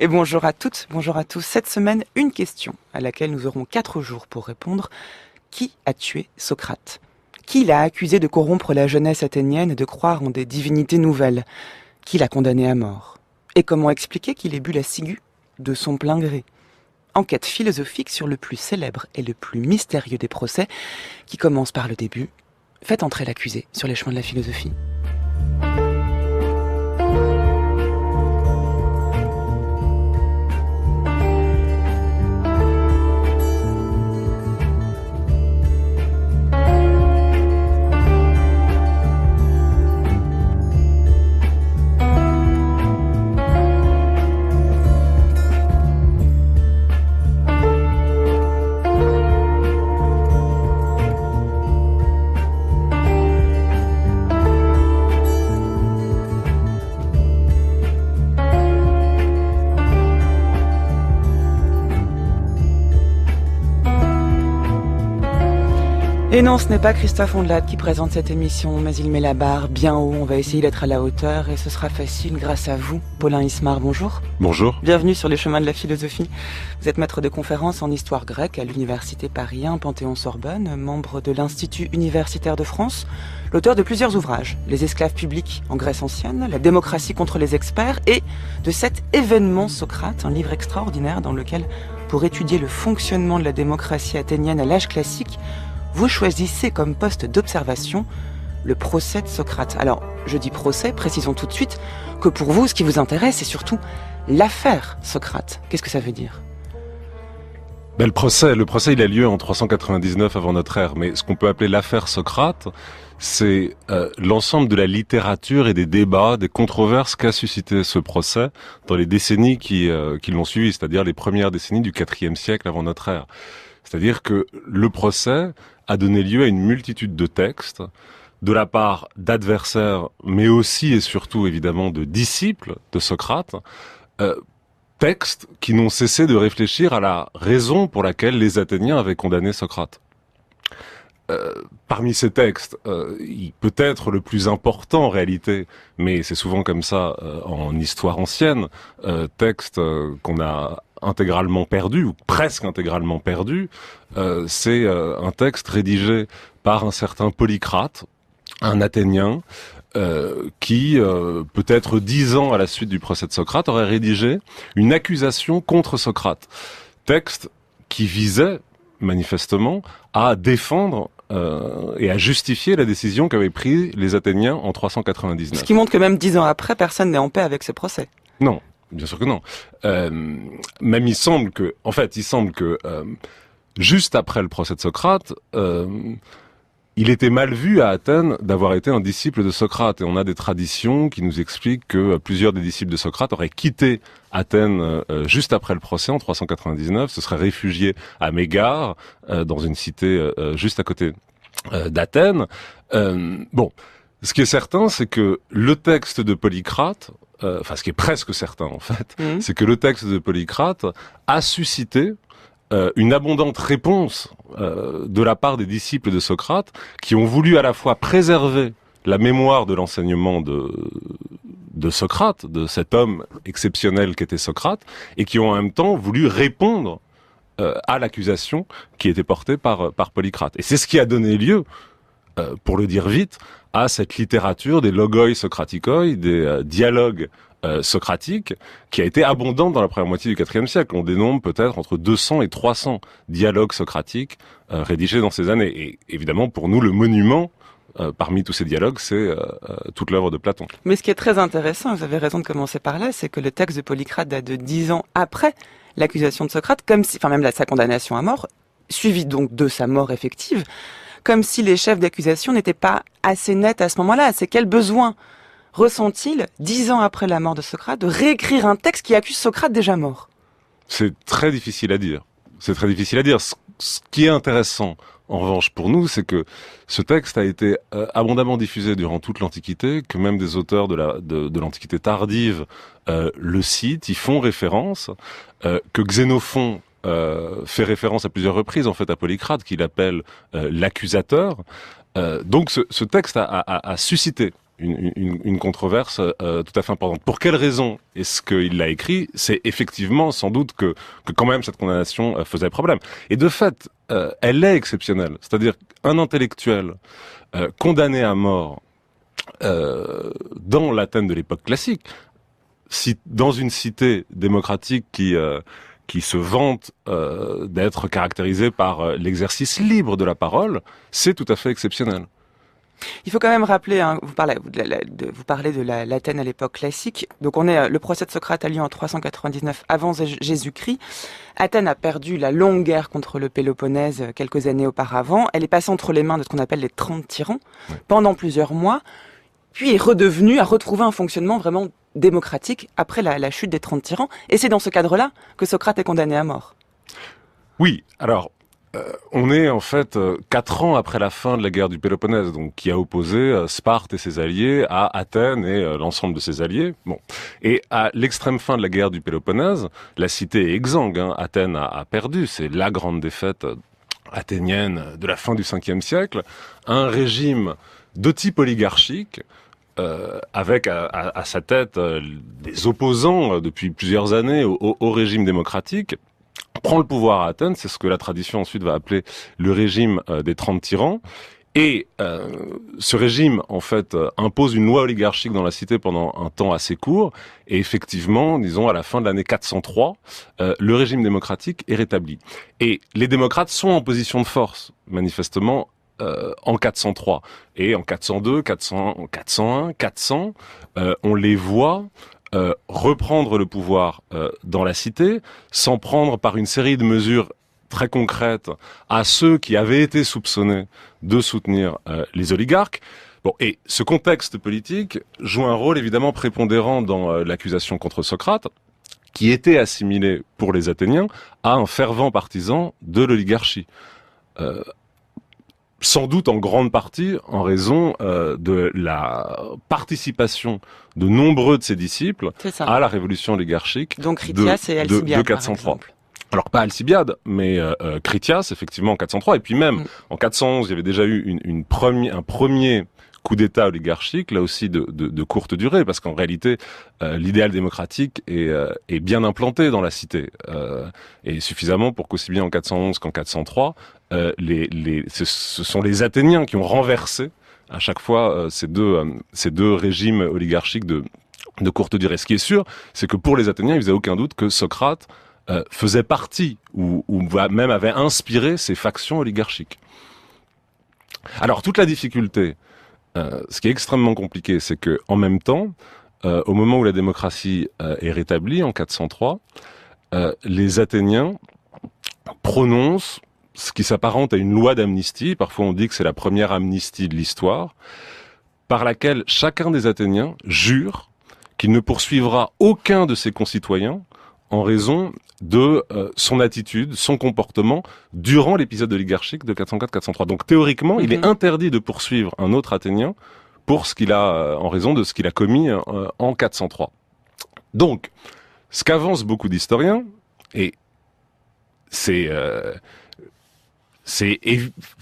Et bonjour à toutes, bonjour à tous. Cette semaine, une question à laquelle nous aurons 4 jours pour répondre. Qui a tué Socrate ? Qui l'a accusé de corrompre la jeunesse athénienne et de croire en des divinités nouvelles ? Qui l'a condamné à mort ? Et comment expliquer qu'il ait bu la ciguë de son plein gré ? Enquête philosophique sur le plus célèbre et le plus mystérieux des procès, qui commence par le début. Faites entrer l'accusé sur les chemins de la philosophie. Et non, ce n'est pas Christophe Ondelat qui présente cette émission, mais il met la barre bien haut. On va essayer d'être à la hauteur et ce sera facile grâce à vous. Paulin Ismar, bonjour. Bonjour. Bienvenue sur les chemins de la philosophie. Vous êtes maître de conférences en histoire grecque à l'Université Paris 1 Panthéon-Sorbonne, membre de l'Institut universitaire de France, l'auteur de plusieurs ouvrages, Les esclaves publics en Grèce ancienne, La démocratie contre les experts et de cet événement Socrate, un livre extraordinaire dans lequel, pour étudier le fonctionnement de la démocratie athénienne à l'âge classique, vous choisissez comme poste d'observation le procès de Socrate. Alors, je dis procès, précisons tout de suite que pour vous, ce qui vous intéresse, c'est surtout l'affaire Socrate. Qu'est-ce que ça veut dire ? Le procès, il a lieu en 399 avant notre ère, mais ce qu'on peut appeler l'affaire Socrate, c'est l'ensemble de la littérature et des débats, des controverses qu'a suscité ce procès dans les décennies qui l'ont suivi, c'est-à-dire les premières décennies du IVe siècle avant notre ère. C'est-à-dire que le procès a donné lieu à une multitude de textes de la part d'adversaires, mais aussi et surtout évidemment de disciples de Socrate, textes qui n'ont cessé de réfléchir à la raison pour laquelle les Athéniens avaient condamné Socrate. Parmi ces textes, peut-être le plus important en réalité, mais c'est souvent comme ça en histoire ancienne, texte qu'on a intégralement perdu, ou presque intégralement perdu, c'est un texte rédigé par un certain Polycrate, un Athénien, qui, peut-être 10 ans à la suite du procès de Socrate, aurait rédigé une accusation contre Socrate. Texte qui visait, manifestement, à défendre et à justifier la décision qu'avaient prise les Athéniens en 399. Ce qui montre que même 10 ans après, personne n'est en paix avec ce procès. Non, bien sûr que non. Même il semble que juste après le procès de Socrate, il était mal vu à Athènes d'avoir été un disciple de Socrate. Et on a des traditions qui nous expliquent que plusieurs des disciples de Socrate auraient quitté Athènes juste après le procès en 399, se seraient réfugiés à Mégare, dans une cité juste à côté d'Athènes. Ce qui est certain, c'est que le texte de Polycrate, ce qui est presque certain en fait, c'est que le texte de Polycrate a suscité une abondante réponse de la part des disciples de Socrate qui ont voulu à la fois préserver la mémoire de l'enseignement de Socrate, de cet homme exceptionnel qu'était Socrate, et qui ont en même temps voulu répondre à l'accusation qui était portée par Polycrate. Et c'est ce qui a donné lieu, pour le dire vite, à cette littérature des logoi socraticoi, des dialogues socratique, qui a été abondante dans la première moitié du IVe siècle. On dénombre peut-être entre 200 et 300 dialogues socratiques rédigés dans ces années. Et évidemment, pour nous, le monument, parmi tous ces dialogues, c'est toute l'œuvre de Platon. Mais ce qui est très intéressant, vous avez raison de commencer par là, c'est que le texte de Polycrate date de 10 ans après l'accusation de Socrate, comme si, même sa condamnation à mort, suivie donc de sa mort effective, comme si les chefs d'accusation n'étaient pas assez nets à ce moment-là. C'est quel besoin ressent-il, 10 ans après la mort de Socrate, de réécrire un texte qui accuse Socrate déjà mort ? C'est très difficile à dire. Ce qui est intéressant, en revanche, pour nous, c'est que ce texte a été abondamment diffusé durant toute l'Antiquité, que même des auteurs de l'Antiquité tardive le citent, y font référence, que Xénophon fait référence à plusieurs reprises, en fait, à Polycrate, qu'il appelle l'accusateur. Donc ce texte a suscité une controverse tout à fait importante. Pour quelle raison est-ce qu'il l'a écrit? C'est effectivement sans doute que quand même cette condamnation faisait problème. Et de fait, elle est exceptionnelle. C'est-à-dire un intellectuel condamné à mort dans l'Athènes de l'époque classique, dans une cité démocratique qui se vante d'être caractérisée par l'exercice libre de la parole, c'est tout à fait exceptionnel. Il faut quand même rappeler, hein, vous parlez de l'Athènes à l'époque classique. Donc le procès de Socrate a lieu en 399 avant Jésus-Christ. Athènes a perdu la longue guerre contre le Péloponnèse quelques années auparavant. Elle est passée entre les mains de ce qu'on appelle les 30 tyrans pendant plusieurs mois, puis a retrouvé un fonctionnement vraiment démocratique après la chute des 30 tyrans. Et c'est dans ce cadre-là que Socrate est condamné à mort. Oui, alors on est en fait 4 ans après la fin de la guerre du Péloponnèse, donc qui a opposé Sparte et ses alliés à Athènes et l'ensemble de ses alliés. Bon, et à l'extrême fin de la guerre du Péloponnèse, la cité est exsangue. Hein. Athènes a perdu, c'est la grande défaite athénienne de la fin du 5e siècle. Un régime de type oligarchique. Avec à sa tête des opposants depuis plusieurs années au régime démocratique, prend le pouvoir à Athènes, c'est ce que la tradition ensuite va appeler le régime des 30 tyrans, et ce régime en fait impose une loi oligarchique dans la cité pendant un temps assez court, et effectivement, disons à la fin de l'année 403, le régime démocratique est rétabli. Et les démocrates sont en position de force, manifestement, en 403 et en 402, 400, 401, 400, on les voit reprendre le pouvoir dans la cité, s'en prendre par une série de mesures très concrètes à ceux qui avaient été soupçonnés de soutenir les oligarques. Bon, et ce contexte politique joue un rôle évidemment prépondérant dans l'accusation contre Socrate, qui était assimilé pour les Athéniens à un fervent partisan de l'oligarchie. Sans doute en grande partie en raison de la participation de nombreux de ses disciples à la révolution oligarchique. Donc Critias et Alcibiade, de 403. Alors pas Alcibiade, mais Critias, effectivement, en 403. Et puis même, en 411, il y avait déjà eu un premier coup d'État oligarchique, là aussi de courte durée, parce qu'en réalité, l'idéal démocratique est bien implanté dans la cité, et suffisamment pour qu'aussi bien en 411 qu'en 403, ce sont les Athéniens qui ont renversé à chaque fois ces deux régimes oligarchiques de courte durée. Ce qui est sûr, c'est que pour les Athéniens, il ne faisait aucun doute que Socrate faisait partie ou même avait inspiré ces factions oligarchiques. Alors toute la difficulté, ce qui est extrêmement compliqué, c'est que en même temps, au moment où la démocratie est rétablie en 403, les Athéniens prononcent ce qui s'apparente à une loi d'amnistie. Parfois on dit que c'est la première amnistie de l'histoire, par laquelle chacun des Athéniens jure qu'il ne poursuivra aucun de ses concitoyens en raison de son attitude, son comportement durant l'épisode oligarchique de 404-403. Donc théoriquement, il est interdit de poursuivre un autre Athénien pour ce qu'il a, en raison de ce qu'il a commis en 403. Donc, ce qu'avancent beaucoup d'historiens, et c'est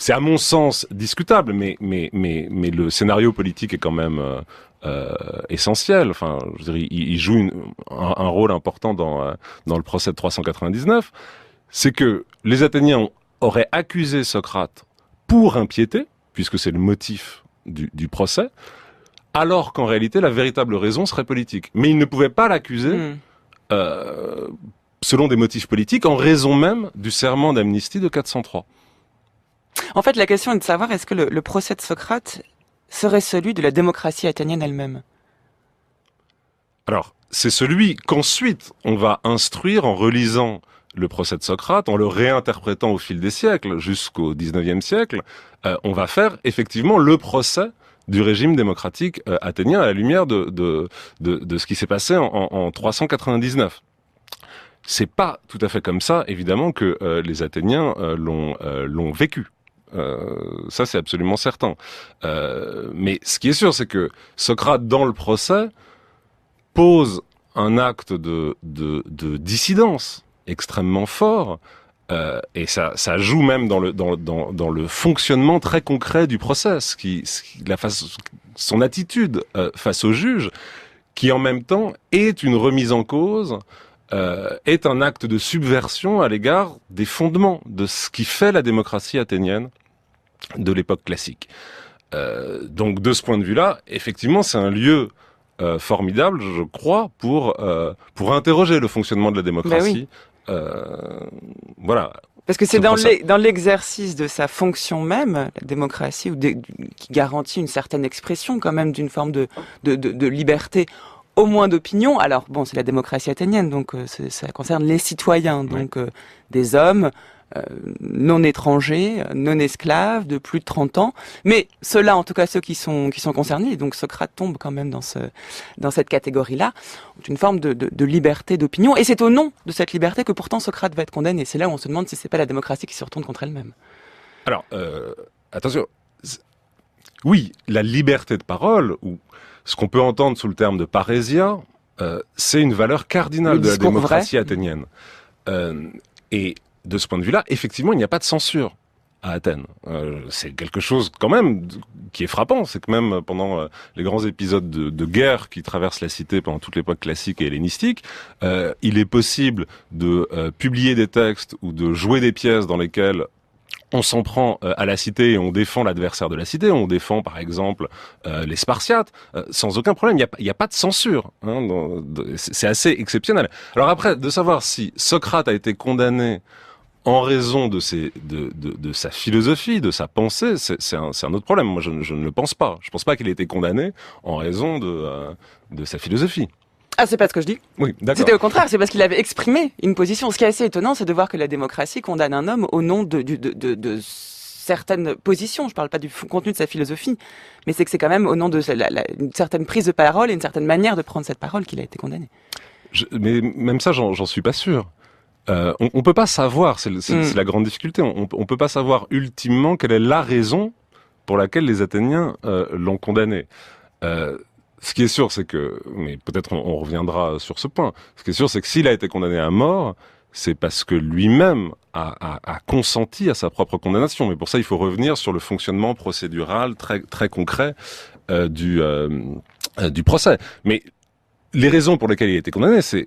à mon sens discutable, mais le scénario politique est quand même essentiel. Enfin, je dirais, il joue un rôle important dans le procès de 399. C'est que les Athéniens auraient accusé Socrate pour impiété, puisque c'est le motif du procès, alors qu'en réalité la véritable raison serait politique. Mais ils ne pouvaient pas l'accuser selon des motifs politiques, en raison même du serment d'amnistie de 403. En fait, la question est de savoir est-ce que le procès de Socrate serait celui de la démocratie athénienne elle-même? Alors, c'est celui qu'ensuite on va instruire en relisant le procès de Socrate, en le réinterprétant au fil des siècles, jusqu'au 19e siècle, on va faire effectivement le procès du régime démocratique athénien à la lumière de ce qui s'est passé en 399. C'est pas tout à fait comme ça, évidemment, que les Athéniens l'ont vécu. Ça, c'est absolument certain. Mais ce qui est sûr, c'est que Socrate, dans le procès, pose un acte de dissidence extrêmement fort, et ça joue même dans le fonctionnement très concret du procès, son attitude face au juge, qui en même temps est une remise en cause, est un acte de subversion à l'égard des fondements de ce qui fait la démocratie athénienne de l'époque classique. Donc de ce point de vue-là, effectivement, c'est un lieu formidable, je crois, pour interroger le fonctionnement de la démocratie. Voilà. Parce que c'est dans l'exercice de sa fonction même, la démocratie, qui garantit une certaine expression quand même d'une forme de liberté, au moins d'opinion. Alors bon, c'est la démocratie athénienne, donc ça concerne les citoyens, donc des hommes non étrangers, non esclaves, de plus de 30 ans. Mais ceux-là, en tout cas ceux qui sont concernés, donc Socrate tombe quand même dans cette catégorie-là, ont une forme de liberté d'opinion. Et c'est au nom de cette liberté que pourtant Socrate va être condamné. C'est là où on se demande si c'est pas la démocratie qui se retourne contre elle-même. Alors, attention. Oui, la liberté de parole, ou ce qu'on peut entendre sous le terme de parésia, c'est une valeur cardinale de la démocratie athénienne. Et de ce point de vue-là, effectivement, il n'y a pas de censure à Athènes. C'est quelque chose quand même qui est frappant, c'est que même pendant les grands épisodes de guerre qui traversent la cité pendant toute l'époque classique et hellénistique, il est possible de publier des textes ou de jouer des pièces dans lesquelles on s'en prend à la cité et on défend l'adversaire de la cité. On défend, par exemple, les Spartiates, sans aucun problème. Il n'y a pas de censure. Hein, c'est assez exceptionnel. Alors après, de savoir si Socrate a été condamné en raison de sa philosophie, de sa pensée, c'est un autre problème. Moi, je ne le pense pas. Je ne pense pas qu'il ait été condamné en raison de sa philosophie. Ah, c'est pas ce que je dis. Oui, d'accord. C'était au contraire, c'est parce qu'il avait exprimé une position. Ce qui est assez étonnant, c'est de voir que la démocratie condamne un homme au nom de certaines positions. Je parle pas du contenu de sa philosophie, mais c'est que c'est quand même au nom de une certaine prise de parole et une certaine manière de prendre cette parole qu'il a été condamné. Mais même ça, j'en suis pas sûr. On peut pas savoir, c'est la grande difficulté. On peut pas savoir ultimement quelle est la raison pour laquelle les Athéniens l'ont condamné. Ce qui est sûr, c'est que, mais peut-être on reviendra sur ce point. Ce qui est sûr, c'est que s'il a été condamné à mort, c'est parce que lui-même a consenti à sa propre condamnation. Mais pour ça, il faut revenir sur le fonctionnement procédural très très concret du procès. Mais les raisons pour lesquelles il a été condamné, c'est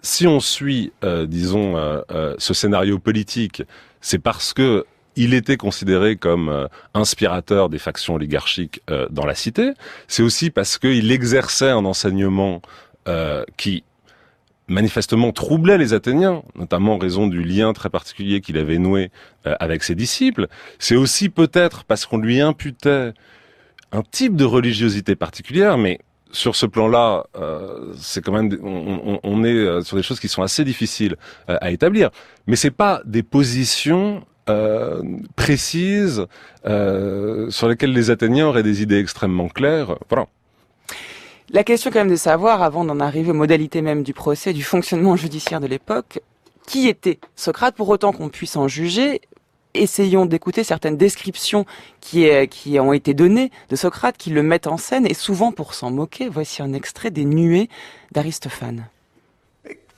si on suit, ce scénario politique, c'est parce que il était considéré comme inspirateur des factions oligarchiques dans la cité. C'est aussi parce qu'il exerçait un enseignement qui manifestement troublait les Athéniens, notamment en raison du lien très particulier qu'il avait noué avec ses disciples. C'est aussi peut-être parce qu'on lui imputait un type de religiosité particulière, mais sur ce plan-là, c'est quand même, on est sur des choses qui sont assez difficiles à établir. Mais c'est pas des positions précises sur lesquelles les Athéniens auraient des idées extrêmement claires. Voilà. La question quand même de savoir, avant d'en arriver aux modalités même du procès, du fonctionnement judiciaire de l'époque, qui était Socrate, pour autant qu'on puisse en juger. Essayons d'écouter certaines descriptions qui ont été données de Socrate, qui le mettent en scène, et souvent pour s'en moquer. Voici un extrait des Nuées d'Aristophane.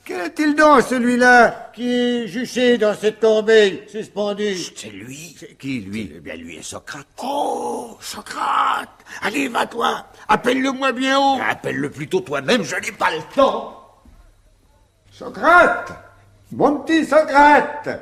Quel est-il donc, celui-là, qui est juché dans cette corbeille, suspendu? C'est lui. C'est qui, lui? Eh bien, lui est Socrate. Oh, Socrate! Allez, va-toi! Appelle-le-moi bien haut! Appelle-le plutôt toi-même, je n'ai pas le temps. Socrate! Mon petit Socrate!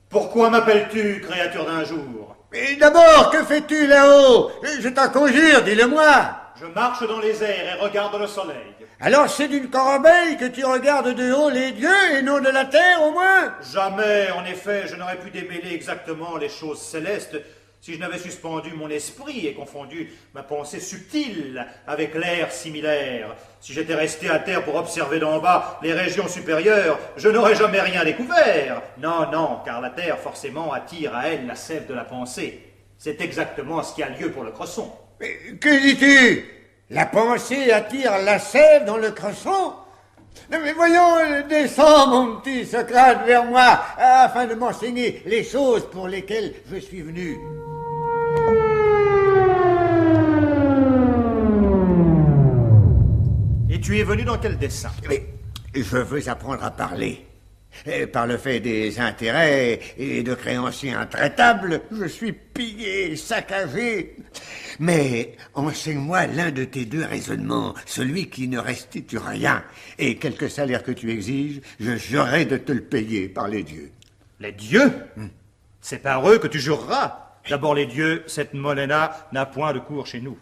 Pourquoi m'appelles-tu, créature d'un jour? Et d'abord, que fais-tu là-haut? Je t'en conjure, dis-le-moi! Je marche dans les airs et regarde le soleil. Alors c'est d'une corbeille que tu regardes de haut les dieux et non de la terre au moins? Jamais, en effet, je n'aurais pu démêler exactement les choses célestes si je n'avais suspendu mon esprit et confondu ma pensée subtile avec l'air similaire. Si j'étais resté à terre pour observer d'en bas les régions supérieures, je n'aurais jamais rien découvert. Non, non, car la terre forcément attire à elle la sève de la pensée. C'est exactement ce qui a lieu pour le cresson. Mais que dis-tu? La pensée attire la sève dans le cresson? Non mais voyons, descends mon petit Socrate vers moi, afin de m'enseigner les choses pour lesquelles je suis venu. Et tu es venu dans quel dessein? Mais je veux apprendre à parler. Et par le fait des intérêts et de créanciers intraitables, je suis pillé, saccagé. Mais enseigne-moi l'un de tes deux raisonnements, celui qui ne restitue rien. Et quelque salaire que tu exiges, je jurerai de te le payer par les dieux. Les dieux? C'est par eux que tu jureras. D'abord les dieux, cette monnaie-là n'a point de cours chez nous.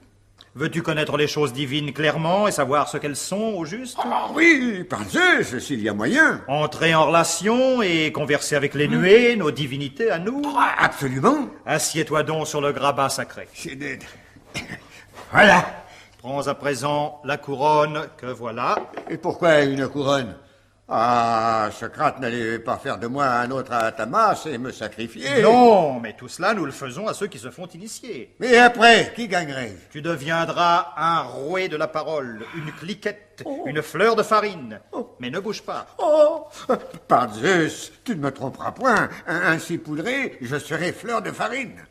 Veux-tu connaître les choses divines clairement et savoir ce qu'elles sont au juste? Ah oui, par Zeus, s'il y a moyen. Entrer en relation et converser avec les nuées, nos divinités à nous? Ah, absolument. Assieds-toi donc sur le grabat sacré. Voilà. Prends à présent la couronne que voilà. Et pourquoi une couronne? Ah, Socrate n'allait pas faire de moi un autre Athamas et me sacrifier. Non, mais tout cela, nous le faisons à ceux qui se font initier. Mais après, qui gagnerait? Tu deviendras un rouet de la parole, une cliquette, une fleur de farine. Mais ne bouge pas. Oh, par Zeus, tu ne me tromperas point. Ainsi poudré, je serai fleur de farine.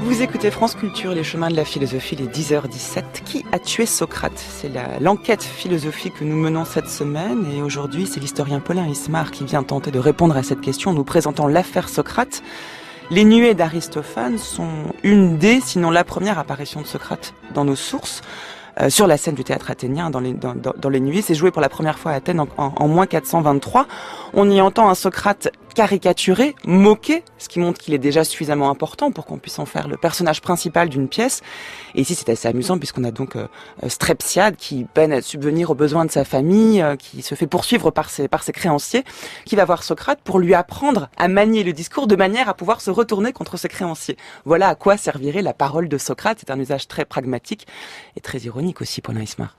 Vous écoutez France Culture, les chemins de la philosophie, les 10h17. Qui a tué Socrate? C'est l'enquête philosophique que nous menons cette semaine. Et aujourd'hui, c'est l'historien Paulin Ismar qui vient tenter de répondre à cette question en nous présentant l'affaire Socrate. Les nuées d'Aristophane sont une des, sinon la première apparition de Socrate dans nos sources. Sur la scène du théâtre athénien, dans les nuées. C'est joué pour la première fois à Athènes en moins 423. On y entend un Socrate caricaturé, moqué, ce qui montre qu'il est déjà suffisamment important pour qu'on puisse en faire le personnage principal d'une pièce. Et ici, c'est assez amusant puisqu'on a donc Strepsiade qui peine à subvenir aux besoins de sa famille, qui se fait poursuivre par ses créanciers, qui va voir Socrate pour lui apprendre à manier le discours de manière à pouvoir se retourner contre ses créanciers. Voilà à quoi servirait la parole de Socrate. C'est un usage très pragmatique et très ironique aussi, Paulin Ismar.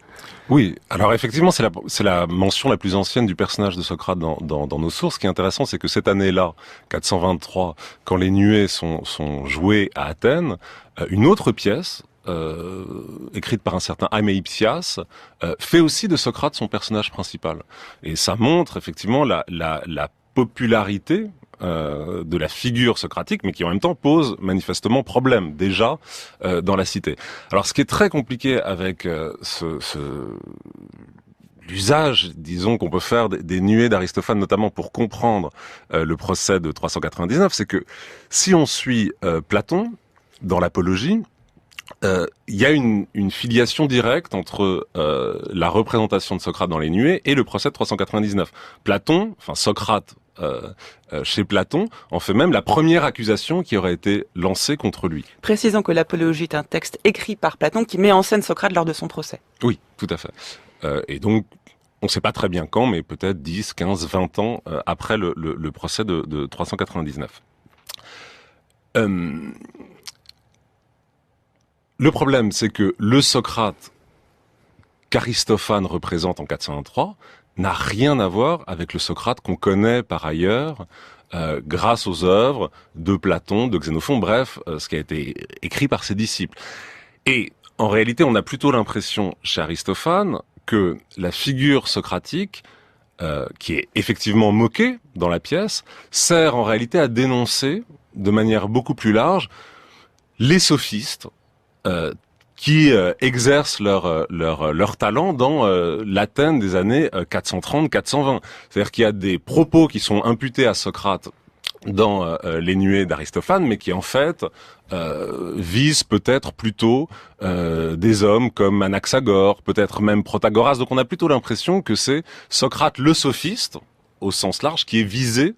Oui, alors effectivement, c'est la mention la plus ancienne du personnage de Socrate dans nos sources. Ce qui est intéressant, c'est que cette année-là, 423, quand les nuées sont jouées à Athènes, une autre pièce, écrite par un certain Améipsias, fait aussi de Socrate son personnage principal. Et ça montre effectivement la popularité de la figure socratique, mais qui en même temps pose manifestement problème déjà dans la cité. Alors, ce qui est très compliqué avec l'usage, disons, qu'on peut faire des nuées d'Aristophane, notamment pour comprendre le procès de 399, c'est que si on suit Platon dans l'Apologie, il y a une filiation directe entre la représentation de Socrate dans les nuées et le procès de 399. Socrate, chez Platon, en fait même la première accusation qui aurait été lancée contre lui. Précisons que l'Apologie est un texte écrit par Platon qui met en scène Socrate lors de son procès. Oui, tout à fait. Et donc, on ne sait pas très bien quand, mais peut-être 10, 15, 20 ans après le procès de 399. Le problème, c'est que le Socrate qu'Aristophane représente en 403 n'a rien à voir avec le Socrate qu'on connaît par ailleurs grâce aux œuvres de Platon, de Xénophon, bref, ce qui a été écrit par ses disciples. Et en réalité, on a plutôt l'impression chez Aristophane que la figure socratique, qui est effectivement moquée dans la pièce, sert en réalité à dénoncer de manière beaucoup plus large les sophistes, qui exercent leur talent dans l'Athènes des années 430-420. C'est-à-dire qu'il y a des propos qui sont imputés à Socrate dans les nuées d'Aristophane, mais qui en fait visent peut-être plutôt des hommes comme Anaxagore, peut-être même Protagoras. Donc on a plutôt l'impression que c'est Socrate le sophiste, au sens large, qui est visé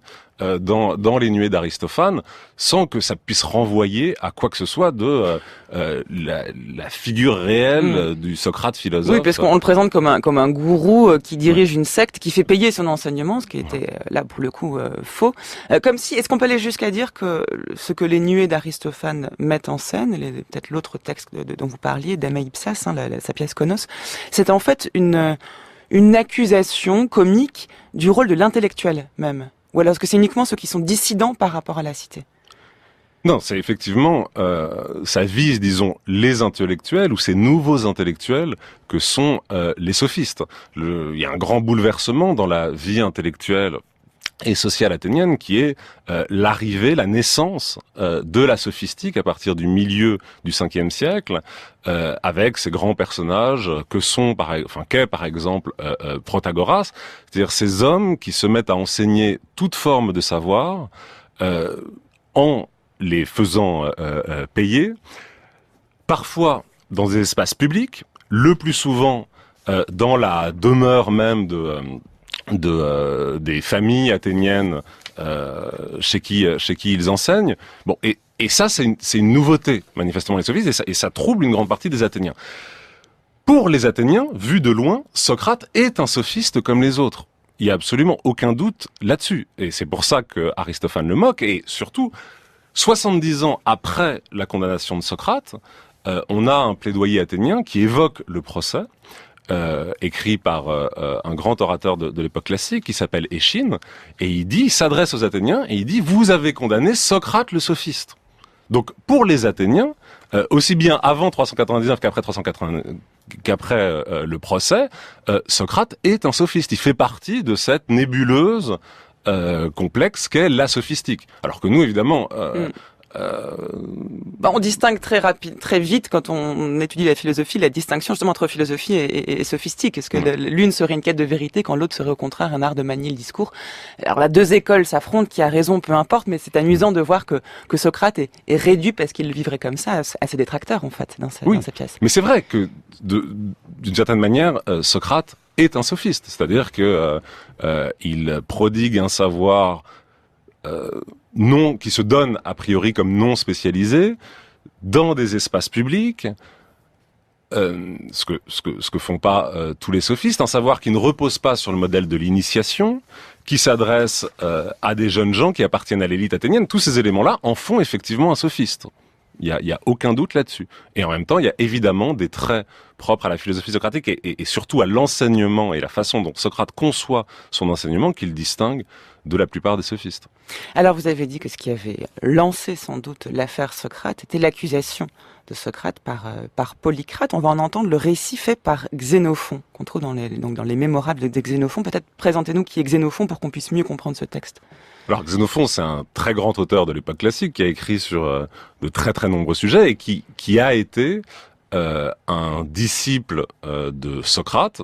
dans les nuées d'Aristophane, sans que ça puisse renvoyer à quoi que ce soit de la figure réelle du Socrate philosophe. Oui, parce qu'on le présente comme un gourou qui dirige une secte, qui fait payer son enseignement, ce qui était là pour le coup faux. Comme si, est-ce qu'on peut aller jusqu'à dire que ce que les nuées d'Aristophane mettent en scène, peut-être l'autre texte dont vous parliez, d'Améipsias, sa pièce Konos, c'est en fait une accusation comique du rôle de l'intellectuel même. Ou alors est-ce que c'est uniquement ceux qui sont dissidents par rapport à la cité? Non, c'est effectivement, ça vise, disons, les intellectuels ou ces nouveaux intellectuels que sont les sophistes. Il y a un grand bouleversement dans la vie intellectuelle et sociale athénienne, qui est l'arrivée, la naissance de la sophistique à partir du milieu du 5e siècle, avec ces grands personnages qu'est par exemple Protagoras, c'est-à-dire ces hommes qui se mettent à enseigner toute forme de savoir en les faisant payer, parfois dans des espaces publics, le plus souvent dans la demeure même des familles athéniennes chez qui ils enseignent. Bon, et ça c'est une nouveauté manifestement les sophistes, et ça trouble une grande partie des Athéniens. Pour les Athéniens, vu de loin, Socrate est un sophiste comme les autres. Il y a absolument aucun doute là-dessus, et c'est pour ça que Aristophane le moque. Et surtout, 70 ans après la condamnation de Socrate, on a un plaidoyer athénien qui évoque le procès. Écrit par un grand orateur de l'époque classique qui s'appelle Échine, et il s'adresse aux Athéniens et il dit: vous avez condamné Socrate le sophiste. Donc pour les Athéniens, aussi bien avant 399 qu'après le procès, Socrate est un sophiste. Il fait partie de cette nébuleuse complexe qu'est la sophistique. Alors que nous, évidemment... on distingue très vite quand on étudie la philosophie, la distinction justement entre philosophie et sophistique. Est-ce que l'une serait une quête de vérité quand l'autre serait au contraire un art de manier le discours? Alors là, deux écoles s'affrontent, qui a raison, peu importe, mais c'est amusant de voir que Socrate est réduit, parce qu'il le vivrait comme ça, à ses détracteurs en fait dans sa pièce. Mais c'est vrai que d'une certaine manière, Socrate est un sophiste, c'est-à-dire que il prodigue un savoir qui se donne a priori comme non spécialisé dans des espaces publics, ce que font pas tous les sophistes, un savoir qui ne repose pas sur le modèle de l'initiation, qui s'adresse à des jeunes gens qui appartiennent à l'élite athénienne. Tous ces éléments-là en font effectivement un sophiste. Il y a aucun doute là-dessus. Et en même temps, il y a évidemment des traits propres à la philosophie socratique et surtout à l'enseignement et la façon dont Socrate conçoit son enseignement qu'il distingue de la plupart des sophistes. Alors vous avez dit que ce qui avait lancé sans doute l'affaire Socrate était l'accusation de Socrate par Polycrate. On va en entendre le récit fait par Xénophon, qu'on trouve dans les mémorables de Xénophon. Peut-être présentez-nous qui est Xénophon pour qu'on puisse mieux comprendre ce texte. Alors Xénophon, c'est un très grand auteur de l'époque classique qui a écrit sur de très très nombreux sujets et qui a été un disciple de Socrate.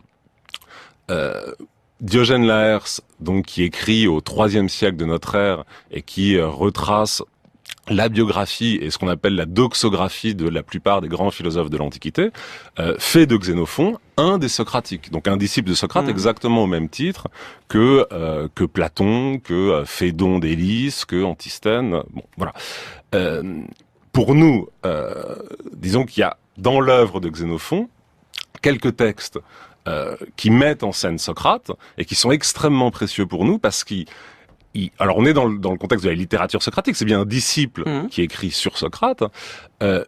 Diogène Laërce, donc qui écrit au IIIe siècle de notre ère et qui retrace la biographie et ce qu'on appelle la doxographie de la plupart des grands philosophes de l'Antiquité, fait de Xénophon un des socratiques, donc un disciple de Socrate exactement au même titre que Platon, que Phédon d'Élys, que Antisthène. Bon, voilà. Pour nous, disons qu'il y a dans l'œuvre de Xénophon quelques textes qui mettent en scène Socrate et qui sont extrêmement précieux pour nous parce alors on est dans le contexte de la littérature socratique, c'est bien un disciple qui écrit sur Socrate,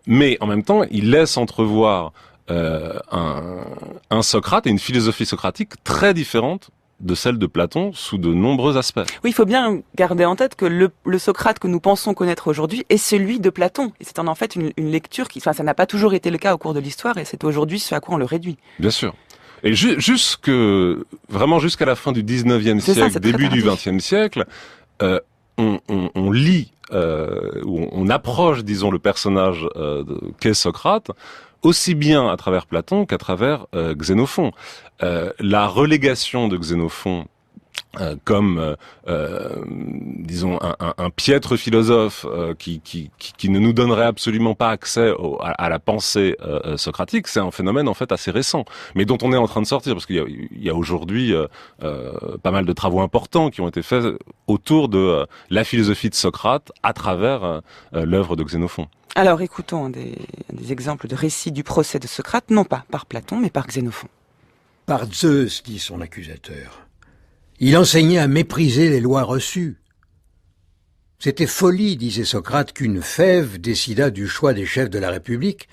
mais en même temps il laisse entrevoir un Socrate et une philosophie socratique très différente de celle de Platon sous de nombreux aspects. Oui, il faut bien garder en tête que le Socrate que nous pensons connaître aujourd'hui est celui de Platon. Et c'est en fait une lecture ça n'a pas toujours été le cas au cours de l'histoire et c'est aujourd'hui ce à quoi on le réduit. Bien sûr. Et vraiment jusqu'à la fin du 19e siècle, début du 20e siècle, on lit, on approche, disons, le personnage qu'est Socrate, aussi bien à travers Platon qu'à travers Xénophon. La relégation de Xénophon comme, disons, un piètre philosophe qui ne nous donnerait absolument pas accès à la pensée socratique, c'est un phénomène en fait assez récent, mais dont on est en train de sortir, parce qu'il y a aujourd'hui pas mal de travaux importants qui ont été faits autour de la philosophie de Socrate à travers l'œuvre de Xénophon. Alors écoutons des exemples de récits du procès de Socrate, non pas par Platon, mais par Xénophon. Par Zeus, dit son accusateur. Il enseignait à mépriser les lois reçues. C'était folie, disait Socrate, qu'une fève décidât du choix des chefs de la République,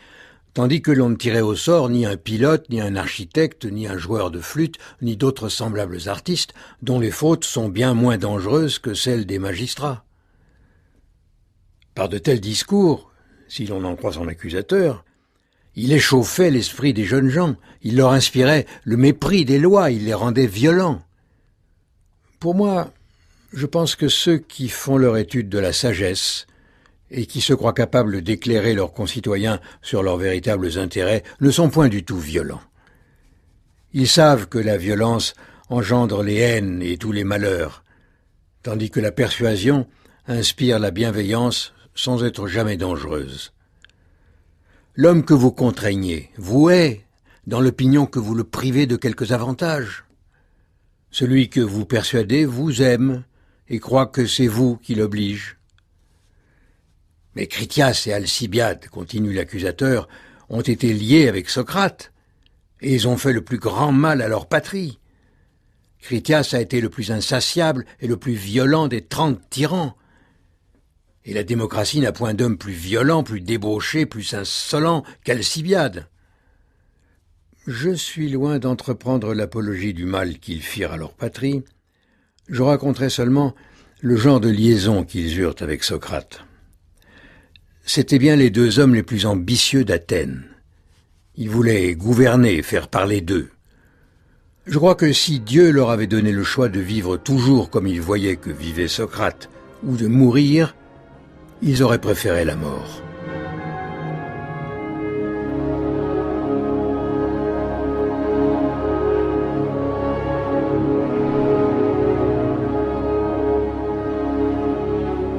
tandis que l'on ne tirait au sort ni un pilote, ni un architecte, ni un joueur de flûte, ni d'autres semblables artistes, dont les fautes sont bien moins dangereuses que celles des magistrats. Par de tels discours, si l'on en croit son accusateur, il échauffait l'esprit des jeunes gens, il leur inspirait le mépris des lois, il les rendait violents. Pour moi, Je pense que ceux qui font leur étude de la sagesse et qui se croient capables d'éclairer leurs concitoyens sur leurs véritables intérêts ne sont point du tout violents. Ils savent que la violence engendre les haines et tous les malheurs, tandis que la persuasion inspire la bienveillance sans être jamais dangereuse. L'homme que vous contraignez vous hait dans l'opinion que vous le privez de quelques avantages. Celui que vous persuadez vous aime et croit que c'est vous qui l'oblige. Mais Critias et Alcibiade, continue l'accusateur, ont été liés avec Socrate, et ils ont fait le plus grand mal à leur patrie. Critias a été le plus insatiable et le plus violent des 30 tyrans. Et la démocratie n'a point d'homme plus violent, plus débauché, plus insolent qu'Alcibiade. Je suis loin d'entreprendre l'apologie du mal qu'ils firent à leur patrie. Je raconterai seulement le genre de liaison qu'ils eurent avec Socrate. C'étaient bien les deux hommes les plus ambitieux d'Athènes. Ils voulaient gouverner, faire parler d'eux. Je crois que si Dieu leur avait donné le choix de vivre toujours comme ils voyaient que vivait Socrate, ou de mourir, ils auraient préféré la mort.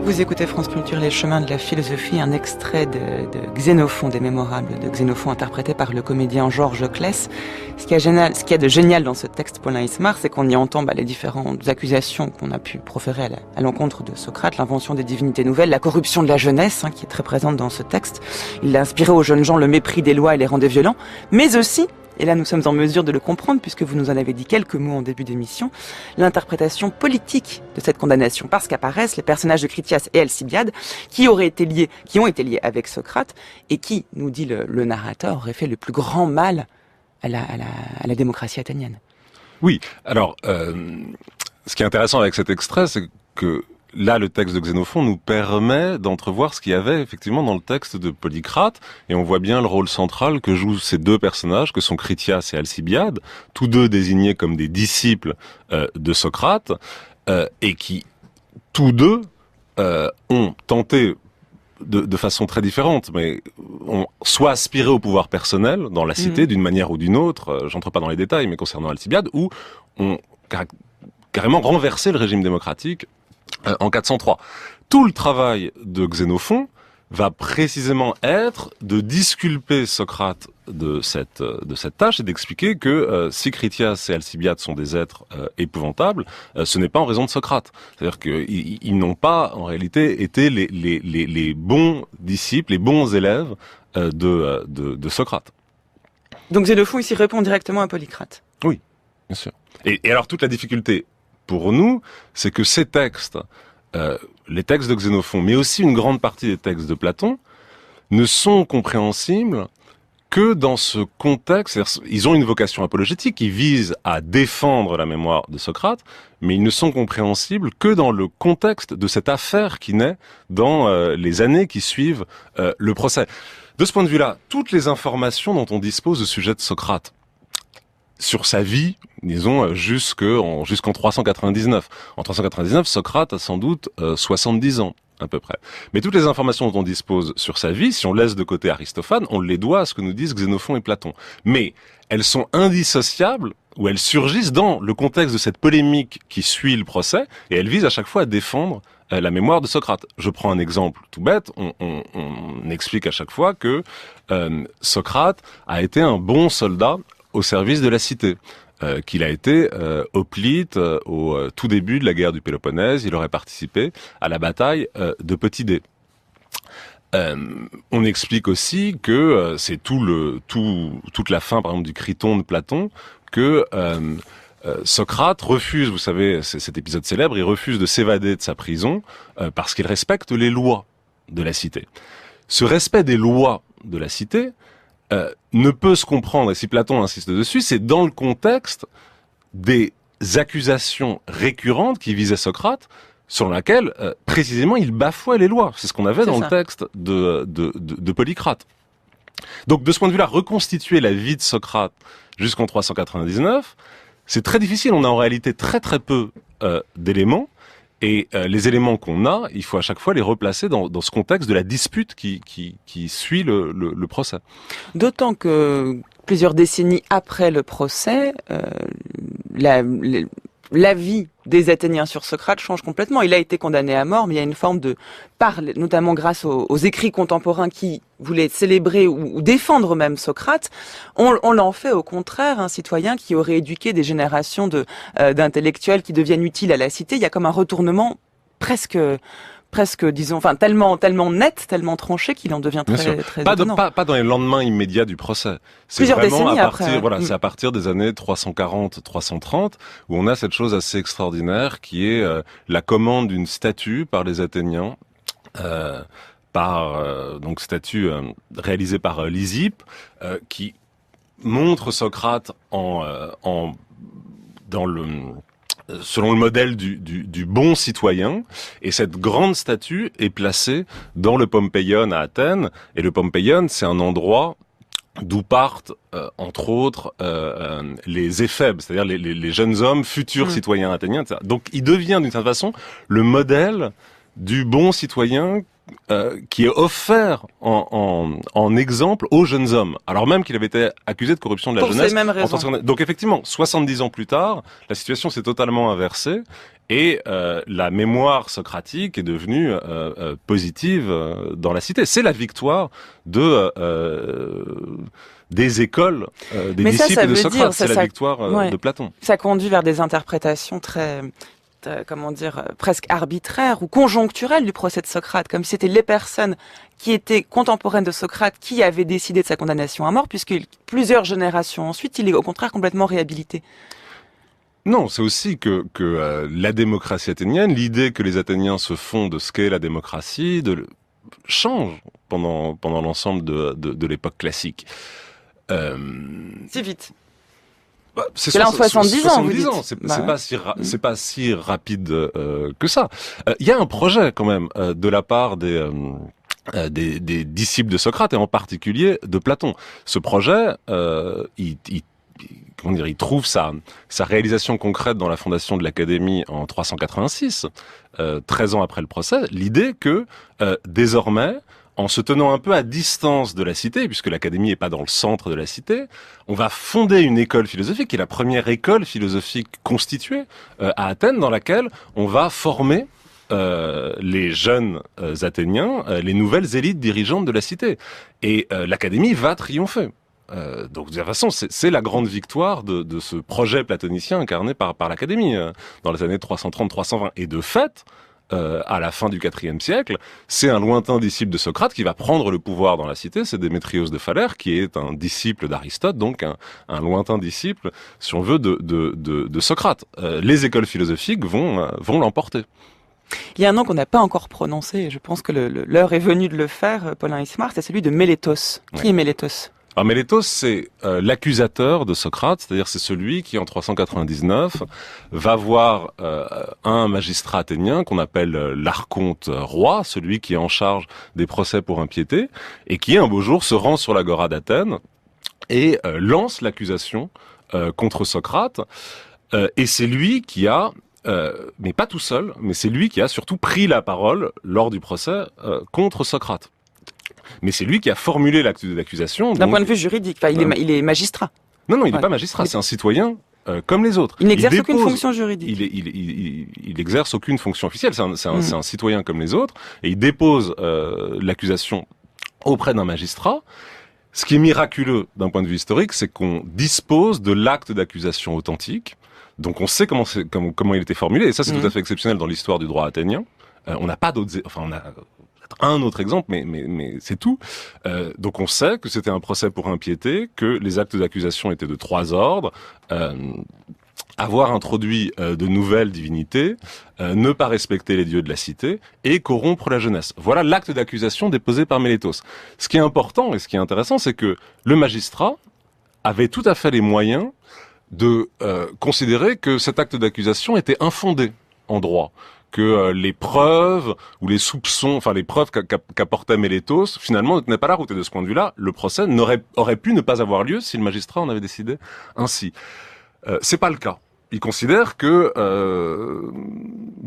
Vous écoutez France Culture, les chemins de la philosophie, un extrait de Xénophon, des Mémorables de Xénophon, interprété par le comédien Georges Claes. Ce qu'il y a de génial dans ce texte, Paulin Ismar, c'est qu'on y entend les différentes accusations qu'on a pu proférer à l'encontre de Socrate, l'invention des divinités nouvelles, la corruption de la jeunesse, qui est très présente dans ce texte. Il a inspiré aux jeunes gens le mépris des lois et les rendait violents, mais aussi, et là nous sommes en mesure de le comprendre puisque vous nous en avez dit quelques mots en début d'émission, l'interprétation politique de cette condamnation, parce qu'apparaissent les personnages de Critias et Alcibiade qui ont été liés avec Socrate et qui, nous dit le narrateur, auraient fait le plus grand mal à la démocratie athénienne. Oui, alors ce qui est intéressant avec cet extrait, c'est que là, le texte de Xénophon nous permet d'entrevoir ce qu'il y avait effectivement dans le texte de Polycrate, et on voit bien le rôle central que jouent ces deux personnages, que sont Critias et Alcibiade, tous deux désignés comme des disciples de Socrate, et qui, tous deux, ont tenté, de façon très différente, mais ont soit aspiré au pouvoir personnel dans la cité, d'une manière ou d'une autre, j'entre pas dans les détails, mais concernant Alcibiade, ou ont carrément renversé le régime démocratique en 403. Tout le travail de Xénophon va précisément être de disculper Socrate de cette tâche et d'expliquer que si Critias et Alcibiade sont des êtres épouvantables, ce n'est pas en raison de Socrate. C'est-à-dire qu'ils n'ont pas en réalité été les bons disciples, les bons élèves de Socrate. Donc Xénophon ici répond directement à Polycrate. Oui, bien sûr. Et alors toute la difficulté pour nous, c'est que ces textes, les textes de Xénophon, mais aussi une grande partie des textes de Platon, ne sont compréhensibles que dans ce contexte. C'est-à-dire, ils ont une vocation apologétique, ils visent à défendre la mémoire de Socrate, mais ils ne sont compréhensibles que dans le contexte de cette affaire qui naît dans les années qui suivent le procès. De ce point de vue-là, toutes les informations dont on dispose au sujet de Socrate, sur sa vie, disons, jusqu'en 399. En 399, Socrate a sans doute 70 ans, à peu près. Mais toutes les informations dont on dispose sur sa vie, si on laisse de côté Aristophane, on les doit à ce que nous disent Xénophon et Platon. Mais elles sont indissociables, ou elles surgissent dans le contexte de cette polémique qui suit le procès, et elles visent à chaque fois à défendre la mémoire de Socrate. Je prends un exemple tout bête, on explique à chaque fois que Socrate a été un bon soldat au service de la cité, qu'il a été hoplite au tout début de la guerre du Péloponnèse. Il aurait participé à la bataille de Potidée. On explique aussi que c'est toute la fin, par exemple, du Criton de Platon, que Socrate refuse, vous savez, c'est cet épisode célèbre, il refuse de s'évader de sa prison parce qu'il respecte les lois de la cité. Ce respect des lois de la cité ne peut se comprendre, et si Platon insiste dessus, c'est dans le contexte des accusations récurrentes qui visaient Socrate, sur laquelle, précisément, il bafouait les lois. C'est ce qu'on avait dans le texte de Polycrate. Donc, de ce point de vue-là, reconstituer la vie de Socrate jusqu'en 399, c'est très difficile. On a en réalité très très peu d'éléments, Et les éléments qu'on a, il faut à chaque fois les replacer dans ce contexte de la dispute qui suit le procès. D'autant que plusieurs décennies après le procès, l'avis des Athéniens sur Socrate change complètement. Il a été condamné à mort, mais il y a une forme de parle, notamment grâce aux écrits contemporains qui voulaient célébrer ou défendre même Socrate. On l'en fait au contraire un citoyen qui aurait éduqué des générations d'intellectuels qui deviennent utiles à la cité. Il y a comme un retournement presque, disons, enfin, tellement net, tellement tranché qu'il en devient très étonnant. Pas dans les lendemains immédiats du procès. C'est Plusieurs vraiment décennies à partir, après. voilà, c'est à partir des années 340, 330, où on a cette chose assez extraordinaire qui est la commande d'une statue par les Athéniens, donc statue réalisée par Lysippe, qui montre Socrate selon le modèle du bon citoyen, et cette grande statue est placée dans le Pompeion à Athènes, et le Pompeion, c'est un endroit d'où partent, entre autres, les éphèbes, c'est-à-dire les jeunes hommes, futurs citoyens athéniens, etc. Donc il devient d'une certaine façon le modèle du bon citoyen qui est offert en exemple aux jeunes hommes, alors même qu'il avait été accusé de corruption de la jeunesse. Pour ces mêmes raisons. Donc effectivement, 70 ans plus tard, la situation s'est totalement inversée et la mémoire socratique est devenue positive dans la cité. C'est la victoire des écoles, des disciples de Socrate. C'est la victoire de Platon. Ça conduit vers des interprétations presque arbitraire ou conjoncturelle du procès de Socrate, comme si c'était les personnes qui étaient contemporaines de Socrate qui avaient décidé de sa condamnation à mort, puisque plusieurs générations ensuite, il est au contraire complètement réhabilité. Non, c'est aussi que la démocratie athénienne, l'idée que les Athéniens se font de ce qu'est la démocratie, change pendant l'ensemble de l'époque classique. Si vite. C'est là en 70 ans, vous dites. C'est pas si rapide que ça. Il y a un projet quand même de la part des disciples de Socrate et en particulier de Platon. Ce projet, il trouve sa réalisation concrète dans la fondation de l'Académie en 386, 13 ans après le procès. L'idée que désormais, en se tenant un peu à distance de la cité, puisque l'Académie n'est pas dans le centre de la cité, on va fonder une école philosophique, qui est la première école philosophique constituée à Athènes, dans laquelle on va former les jeunes Athéniens, les nouvelles élites dirigeantes de la cité. Et l'Académie va triompher. Donc de toute façon, c'est la grande victoire de ce projet platonicien incarné par l'Académie dans les années 330-320. Et de fait, à la fin du IVe siècle, c'est un lointain disciple de Socrate qui va prendre le pouvoir dans la cité, c'est Démétrios de Phalère, qui est un disciple d'Aristote, donc un lointain disciple, si on veut, de Socrate. Les écoles philosophiques vont l'emporter. Il y a un nom qu'on n'a pas encore prononcé, et je pense que l'heure est venue de le faire, Paulin Ismar, c'est celui de Mélétos. Qui est Mélétos ? Alors Mélétos, c'est l'accusateur de Socrate, c'est-à-dire c'est celui qui, en 399, va voir un magistrat athénien qu'on appelle l'archonte roi, celui qui est en charge des procès pour impiété, et qui, un beau jour, se rend sur l'agora d'Athènes et lance l'accusation contre Socrate. Et c'est lui qui a, mais pas tout seul, mais c'est lui qui a surtout pris la parole lors du procès contre Socrate. Mais c'est lui qui a formulé l'acte d'accusation. D'un point de vue juridique, il est magistrat. Non, il n'est pas magistrat, c'est un citoyen comme les autres. Il n'exerce aucune fonction juridique. Il exerce aucune fonction officielle, c'est un citoyen comme les autres, et il dépose l'accusation auprès d'un magistrat. Ce qui est miraculeux d'un point de vue historique, c'est qu'on dispose de l'acte d'accusation authentique, donc on sait comment il était formulé, et ça c'est tout à fait exceptionnel dans l'histoire du droit athénien. On n'a pas d'autres... Enfin, on a un autre exemple, mais c'est tout. Donc on sait que c'était un procès pour impiété, que les actes d'accusation étaient de 3 ordres, avoir introduit de nouvelles divinités, ne pas respecter les dieux de la cité et corrompre la jeunesse. Voilà l'acte d'accusation déposé par Mélétos. Ce qui est important et ce qui est intéressant, c'est que le magistrat avait tout à fait les moyens de considérer que cet acte d'accusation était infondé en droit, que les preuves ou les soupçons, enfin les preuves qu'apportait Mélétos, finalement ne tenaient pas la route. Et de ce point de vue-là, le procès aurait pu ne pas avoir lieu si le magistrat en avait décidé ainsi. C'est pas le cas. Il considère que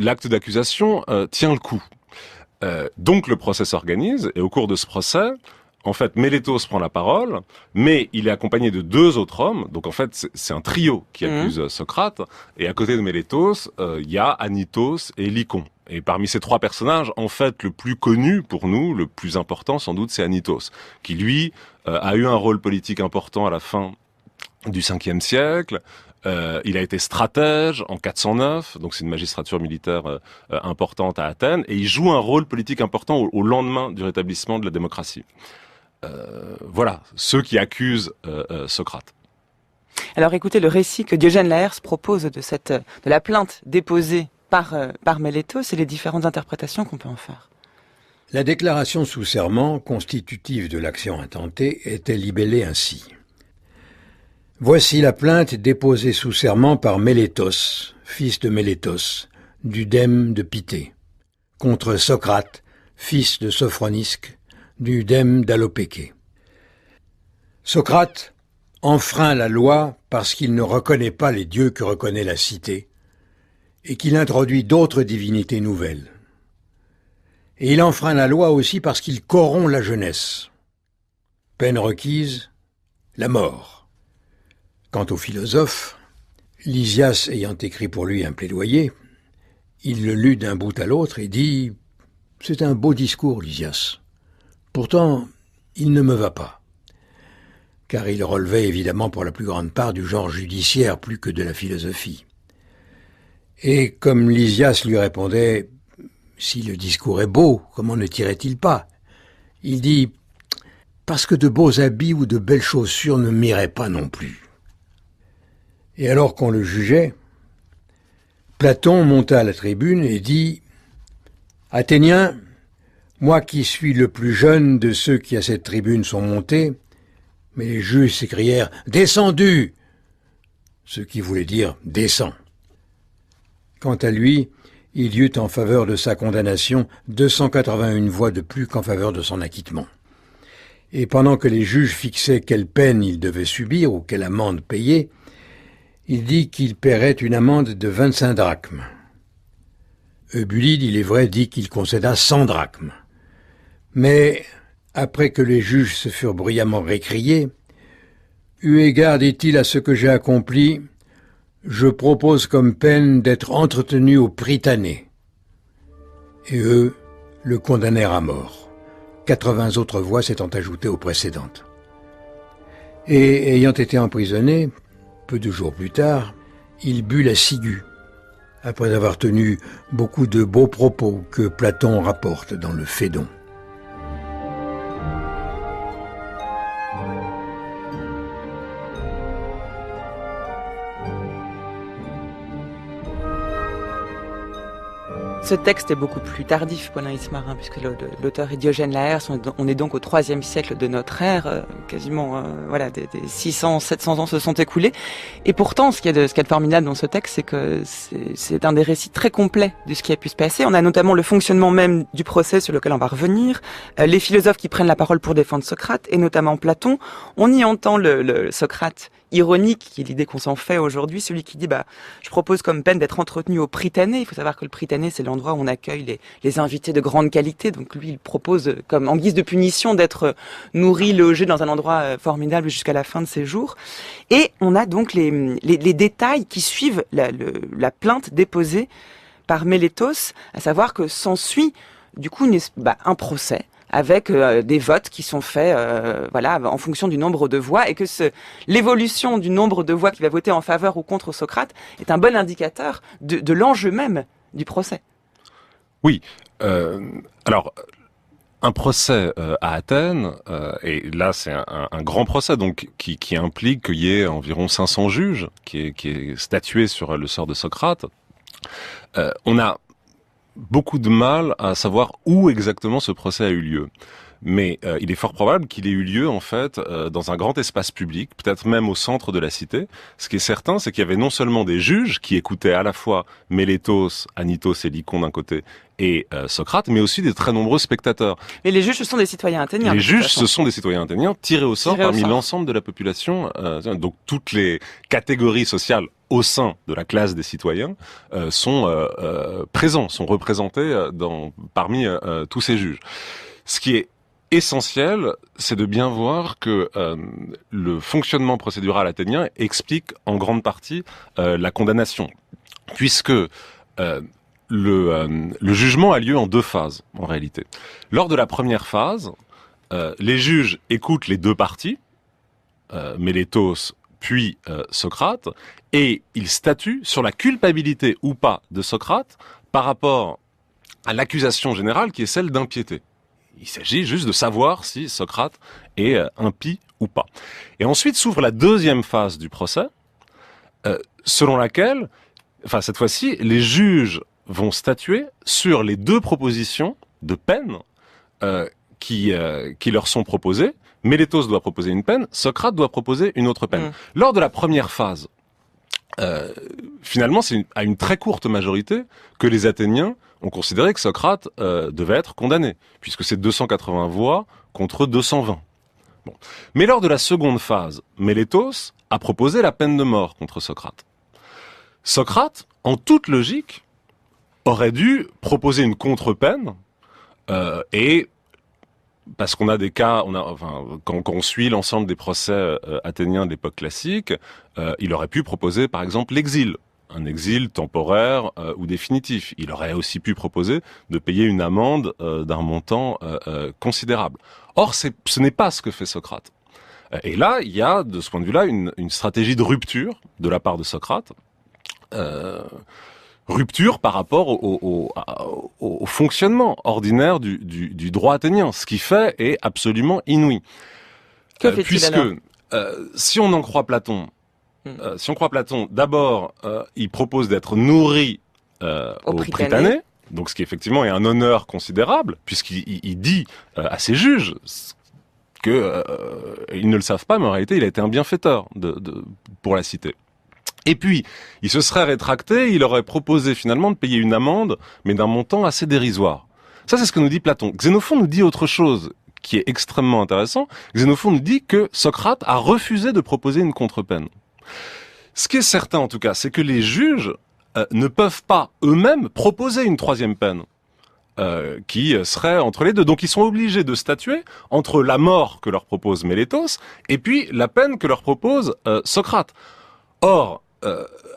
l'acte d'accusation tient le coup. Donc le procès s'organise, et au cours de ce procès, en fait, Mélétos prend la parole, mais il est accompagné de 2 autres hommes. Donc en fait, c'est un trio qui accuse Socrate. Et à côté de Mélétos, il y a Anytos et Lycon. Et parmi ces 3 personnages, en fait, le plus connu pour nous, le plus important sans doute, c'est Anytos, qui lui a eu un rôle politique important à la fin du 5e siècle. Il a été stratège en 409, donc c'est une magistrature militaire importante à Athènes, et il joue un rôle politique important au lendemain du rétablissement de la démocratie. Voilà, ceux qui accusent Socrate. Alors écoutez le récit que Diogène Laërce propose de la plainte déposée par Mélétos et les différentes interprétations qu'on peut en faire. La déclaration sous serment, constitutive de l'action intentée, était libellée ainsi. Voici la plainte déposée sous serment par Mélétos, fils de Mélétos, du dème de Pitée, contre Socrate, fils de Sophronisque, du dème d'Alopéké. Socrate enfreint la loi parce qu'il ne reconnaît pas les dieux que reconnaît la cité, et qu'il introduit d'autres divinités nouvelles. Et il enfreint la loi aussi parce qu'il corrompt la jeunesse. Peine requise, la mort. Quant au philosophe, Lysias ayant écrit pour lui un plaidoyer, il le lut d'un bout à l'autre et dit « C'est un beau discours, Lysias. Pourtant, il ne me va pas. » Car il relevait évidemment pour la plus grande part du genre judiciaire plus que de la philosophie. Et comme Lysias lui répondait « Si le discours est beau, comment ne tirait-il pas ?» Il dit « Parce que de beaux habits ou de belles chaussures ne m'iraient pas non plus. » Et alors qu'on le jugeait, Platon monta à la tribune et dit « Athéniens, moi qui suis le plus jeune de ceux qui à cette tribune sont montés, mais les juges s'écrièrent « Descendu !» ce qui voulait dire « Descends !» Quant à lui, il y eut en faveur de sa condamnation 281 voix de plus qu'en faveur de son acquittement. Et pendant que les juges fixaient quelle peine il devait subir ou quelle amende payer, il dit qu'il paierait une amende de 25 drachmes. Eubulide, il est vrai, dit qu'il concéda 100 drachmes. Mais, après que les juges se furent bruyamment récriés, « Eu égard, dit-il, à ce que j'ai accompli, je propose comme peine d'être entretenu au Prytanée. » Et eux le condamnèrent à mort, 80 autres voix s'étant ajoutées aux précédentes. Et ayant été emprisonné, peu de jours plus tard, il but la ciguë, après avoir tenu beaucoup de beaux propos que Platon rapporte dans le Phédon. Ce texte est beaucoup plus tardif, Paulin Ismarin, puisque l'auteur est Diogène Laërce. On est donc au IIIe siècle de notre ère, quasiment des 600, 700 ans se sont écoulés. Et pourtant, ce qu'il y a de formidable dans ce texte, c'est que c'est un des récits très complets de ce qui a pu se passer. On a notamment le fonctionnement même du procès sur lequel on va revenir, les philosophes qui prennent la parole pour défendre Socrate, et notamment Platon. On y entend le Socrate ironique, qui est l'idée qu'on s'en fait aujourd'hui, celui qui dit je propose comme peine d'être entretenu au Prytanée. Il faut savoir que le Prytanée, c'est l'endroit où on accueille les invités de grande qualité. Donc lui, il propose comme en guise de punition d'être nourri, logé dans un endroit formidable jusqu'à la fin de ses jours. Et on a donc les détails qui suivent la plainte déposée par Mélétos, à savoir que s'ensuit du coup un procès avec des votes qui sont faits en fonction du nombre de voix, et que l'évolution du nombre de voix qui va voter en faveur ou contre Socrate est un bon indicateur de l'enjeu même du procès. Oui. Alors, un procès à Athènes, et là c'est un grand procès donc qui implique qu'il y ait environ 500 juges qui est statué sur le sort de Socrate. On a beaucoup de mal à savoir où exactement ce procès a eu lieu. Mais il est fort probable qu'il ait eu lieu, en fait, dans un grand espace public, peut-être même au centre de la cité. Ce qui est certain, c'est qu'il y avait non seulement des juges qui écoutaient à la fois Mélétos, Anytos et Lycon d'un côté, et Socrate, mais aussi des très nombreux spectateurs. Mais les juges, ce sont des citoyens athéniens. Les juges, ce sont des citoyens athéniens tirés au sort parmi l'ensemble de la population. Donc toutes les catégories sociales au sein de la classe des citoyens sont présents, sont représentés parmi tous ces juges. Ce qui est essentiel, c'est de bien voir que le fonctionnement procédural athénien explique en grande partie la condamnation, puisque le jugement a lieu en 2 phases, en réalité. Lors de la première phase, les juges écoutent les 2 parties, Mélétos puis Socrate, et ils statuent sur la culpabilité ou pas de Socrate par rapport à l'accusation générale qui est celle d'impiété. Il s'agit juste de savoir si Socrate est impie ou pas. Et ensuite s'ouvre la 2e phase du procès, selon laquelle, cette fois-ci, les juges vont statuer sur les 2 propositions de peine qui leur sont proposées. Mélétos doit proposer une peine, Socrate doit proposer une autre peine. Lors de la première phase, finalement, c'est à une très courte majorité que les Athéniens ont considéré que Socrate devait être condamné, puisque c'est 280 voix contre 220. Bon. Mais lors de la seconde phase, Mélétos a proposé la peine de mort contre Socrate. Socrate, en toute logique, aurait dû proposer une contre-peine et parce qu'on a des cas, quand on suit l'ensemble des procès athéniens de l'époque classique, il aurait pu proposer par exemple l'exil, un exil temporaire ou définitif. Il aurait aussi pu proposer de payer une amende d'un montant considérable. Or, ce n'est pas ce que fait Socrate. Et là, il y a, de ce point de vue-là, une stratégie de rupture de la part de Socrate. Rupture par rapport au fonctionnement ordinaire du droit athénien. Ce qu'il fait est absolument inouï. Que fait-il puisque, alors si on en croit Platon, d'abord, il propose d'être nourri au Prytanée, donc ce qui effectivement est un honneur considérable, puisqu'il dit à ses juges que ils ne le savent pas, mais en réalité, il a été un bienfaiteur pour la cité. Et puis, il se serait rétracté, il aurait proposé finalement de payer une amende, mais d'un montant assez dérisoire. Ça, c'est ce que nous dit Platon. Xénophon nous dit autre chose qui est extrêmement intéressant. Xénophon nous dit que Socrate a refusé de proposer une contre-peine. Ce qui est certain, en tout cas, c'est que les juges ne peuvent pas eux-mêmes proposer une 3e peine qui serait entre les deux. Donc, ils sont obligés de statuer entre la mort que leur propose Mélétos et puis la peine que leur propose Socrate. Or,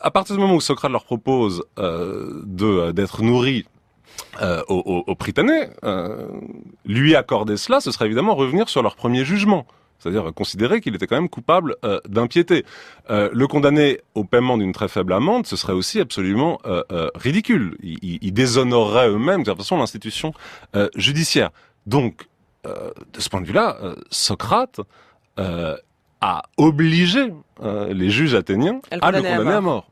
à partir du moment où Socrate leur propose d'être nourri au Prytanée, lui accorder cela, ce serait évidemment revenir sur leur premier jugement, c'est-à-dire considérer qu'il était quand même coupable d'impiété. Le condamner au paiement d'une très faible amende, ce serait aussi absolument ridicule. Ils déshonoreraient eux-mêmes, de toute façon, l'institution judiciaire. Donc, de ce point de vue-là, Socrate a obligé les juges athéniens à le condamner à mort.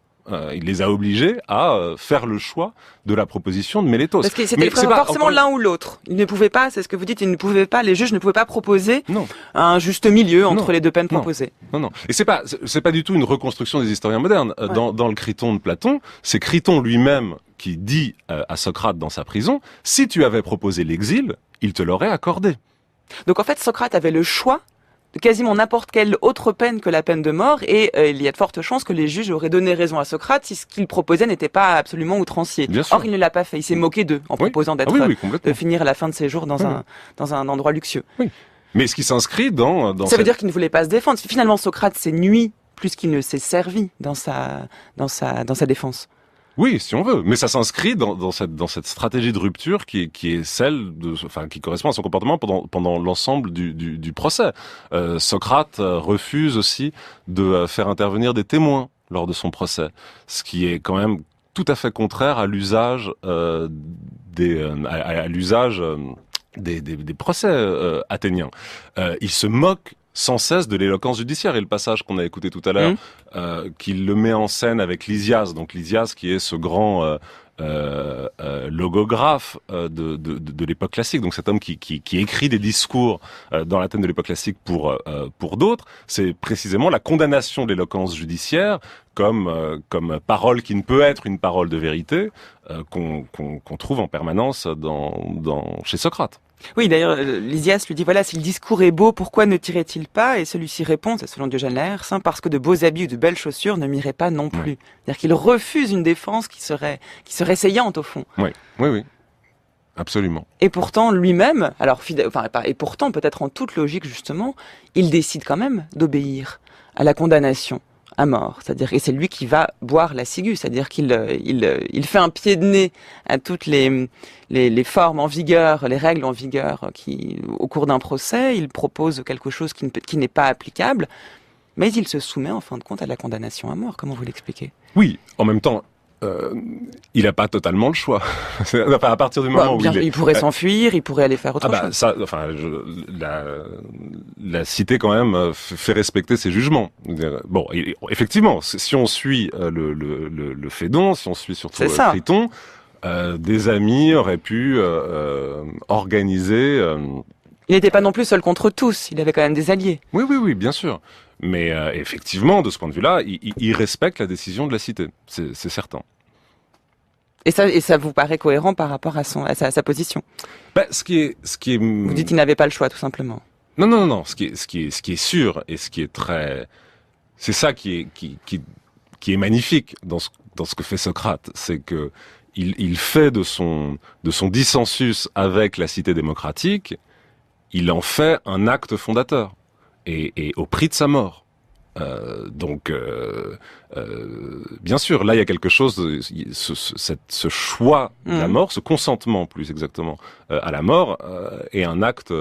Il les a obligés à faire le choix de la proposition de Mélétos. Parce que c'était pas forcément l'un ou l'autre. Ils ne pouvaient pas, c'est ce que vous dites, les juges ne pouvaient pas proposer un juste milieu entre les 2 peines proposées. Non. Et c'est pas du tout une reconstruction des historiens modernes. Ouais. Dans le Criton de Platon, c'est Criton lui-même qui dit à Socrate dans sa prison, si tu avais proposé l'exil, il te l'aurait accordé. Donc en fait, Socrate avait le choix de quasiment n'importe quelle autre peine que la peine de mort, et il y a de fortes chances que les juges auraient donné raison à Socrate si ce qu'il proposait n'était pas absolument outrancier. Or, il ne l'a pas fait. Il s'est moqué d'eux en proposant de finir la fin de ses jours dans un endroit luxueux. Oui. Mais ce qui s'inscrit dans ça veut dire qu'il ne voulait pas se défendre. Finalement, Socrate s'est nui plus qu'il ne s'est servi dans sa défense. Oui, si on veut, mais ça s'inscrit dans cette stratégie de rupture qui est celle qui correspond à son comportement pendant l'ensemble du procès. Socrate refuse aussi de faire intervenir des témoins lors de son procès, ce qui est quand même tout à fait contraire à l'usage des procès athéniens. Il se moque sans cesse de l'éloquence judiciaire, et le passage qu'on a écouté tout à l'heure, qu'il le met en scène avec Lysias, donc Lysias qui est ce grand logographe de l'époque classique, donc cet homme qui écrit des discours dans l'Athènes de l'époque classique pour d'autres. C'est précisément la condamnation de l'éloquence judiciaire comme parole qui ne peut être une parole de vérité, qu'on trouve en permanence chez Socrate. Oui, d'ailleurs, Lysias lui dit, voilà, si le discours est beau, pourquoi ne tirait-il pas? Et celui-ci répond, c'est selon Diogène Laërce, parce que de beaux habits ou de belles chaussures ne m'iraient pas non plus. C'est-à-dire qu'il refuse une défense qui serait saillante, au fond. Oui. Absolument. Et pourtant, lui-même, et pourtant, peut-être en toute logique, justement, il décide quand même d'obéir à la condamnation à mort. C'est-à-dire, et c'est lui qui va boire la ciguë, c'est-à-dire qu'il fait un pied de nez à toutes les formes en vigueur, les règles en vigueur au cours d'un procès, il propose quelque chose qui n'est pas applicable, mais il se soumet en fin de compte à la condamnation à mort. Comment vous l'expliquez? Oui, en même temps, il n'a pas totalement le choix. Enfin, à partir du moment où il pourrait s'enfuir, il pourrait aller faire autre chose. Ça, enfin, la cité quand même fait respecter ses jugements. Bon, effectivement, si on suit le Phédon, si on suit surtout Criton, des amis auraient pu organiser. Il n'était pas non plus seul contre tous. Il avait quand même des alliés. Oui, bien sûr. Mais effectivement, de ce point de vue-là, il respecte la décision de la cité. C'est certain. Et ça vous paraît cohérent par rapport à sa position? Ce qui est. Vous dites qu'il n'avait pas le choix, tout simplement. Non. Ce qui est sûr et ce qui est très. C'est ça qui est magnifique dans ce que fait Socrate, c'est que il fait de son dissensus avec la cité démocratique, il en fait un acte fondateur et au prix de sa mort. Bien sûr, là il y a quelque chose, ce choix de la mort, ce consentement plus exactement à la mort est un acte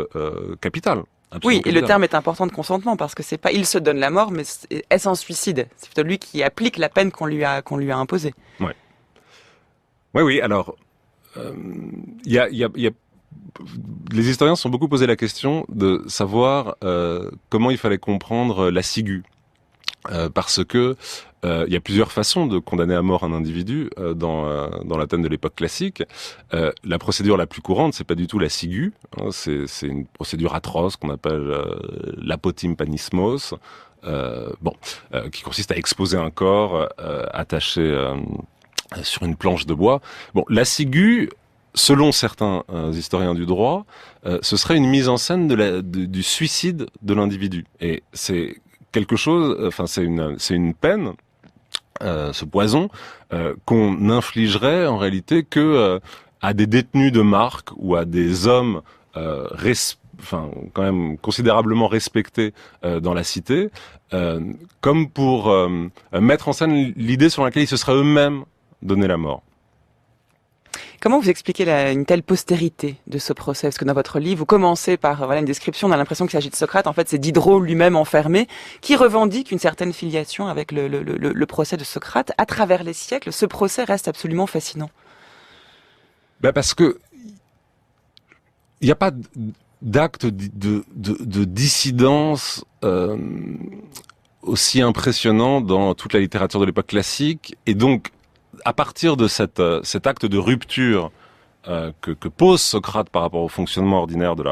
capital. Oui, et le terme est important de consentement parce que c'est pas il se donne la mort, mais est-ce un suicide? C'est plutôt lui qui applique la peine qu'on lui a imposée. Oui. Alors, il y a les historiens se sont beaucoup posé la question de savoir comment il fallait comprendre la ciguë. Parce que il y a plusieurs façons de condamner à mort un individu dans l'Athènes de l'époque classique. La procédure la plus courante, c'est pas du tout la ciguë, hein, c'est une procédure atroce qu'on appelle l'apotympanismos, qui consiste à exposer un corps attaché sur une planche de bois. Bon, la ciguë, selon certains historiens du droit, ce serait une mise en scène du suicide de l'individu. Et c'est quelque chose, enfin c'est une peine, ce poison, qu'on infligerait en réalité que à des détenus de marque ou à des hommes quand même considérablement respectés dans la cité, comme pour mettre en scène l'idée sur laquelle ils se seraient eux-mêmes donné la mort. Comment vous expliquez une telle postérité de ce procès? Parce que dans votre livre, vous commencez par une description, on a l'impression qu'il s'agit de Socrate. En fait, c'est Diderot lui-même enfermé, qui revendique une certaine filiation avec le procès de Socrate. À travers les siècles, ce procès reste absolument fascinant. Parce que il n'y a pas d'acte de dissidence aussi impressionnant dans toute la littérature de l'époque classique, et donc à partir de cet acte de rupture que pose Socrate par rapport au fonctionnement ordinaire de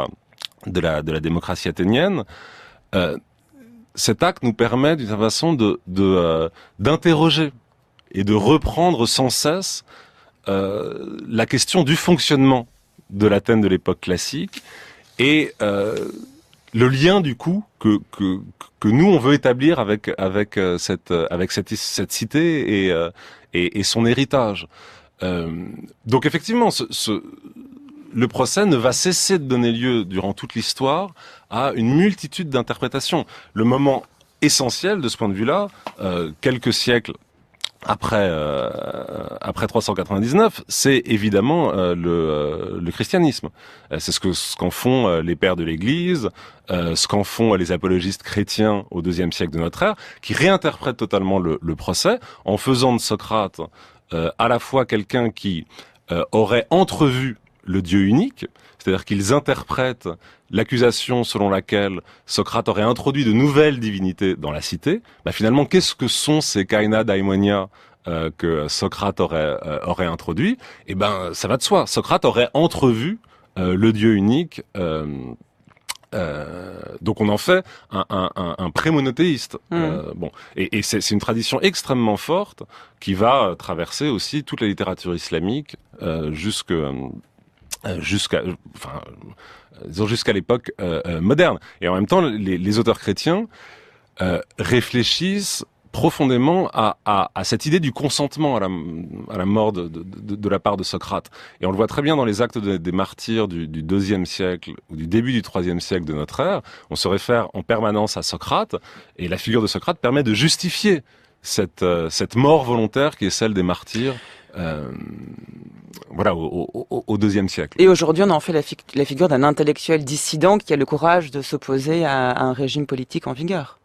la démocratie athénienne, cet acte nous permet d'une certaine façon d'interroger et de reprendre sans cesse la question du fonctionnement de l'Athènes de l'époque classique et le lien du coup que nous on veut établir avec cette cité et son héritage. Donc effectivement, le procès ne va cesser de donner lieu durant toute l'histoire à une multitude d'interprétations. Le moment essentiel de ce point de vue-là, quelques siècles après 399, c'est évidemment le christianisme. C'est ce qu'en font les pères de l'Église, ce qu'en font les apologistes chrétiens au IIe siècle de notre ère, qui réinterprètent totalement le procès en faisant de Socrate à la fois quelqu'un qui aurait entrevu le Dieu unique, c'est-à-dire qu'ils interprètent l'accusation selon laquelle Socrate aurait introduit de nouvelles divinités dans la cité. Finalement, qu'est-ce que sont ces kaina daimonia que Socrate aurait introduit? Ça va de soi. Socrate aurait entrevu le Dieu unique Donc on en fait un pré-monothéiste. Bon, et c'est une tradition extrêmement forte qui va traverser aussi toute la littérature islamique jusqu'à l'époque moderne. Et en même temps, les auteurs chrétiens réfléchissent profondément à cette idée du consentement à la mort de la part de Socrate. Et on le voit très bien dans les actes des martyrs du IIe siècle ou du début du IIIe siècle de notre ère. On se réfère en permanence à Socrate, et la figure de Socrate permet de justifier cette mort volontaire qui est celle des martyrs. Voilà, au IIe siècle. Et aujourd'hui, on en fait la figure d'un intellectuel dissident qui a le courage de s'opposer à un régime politique en vigueur.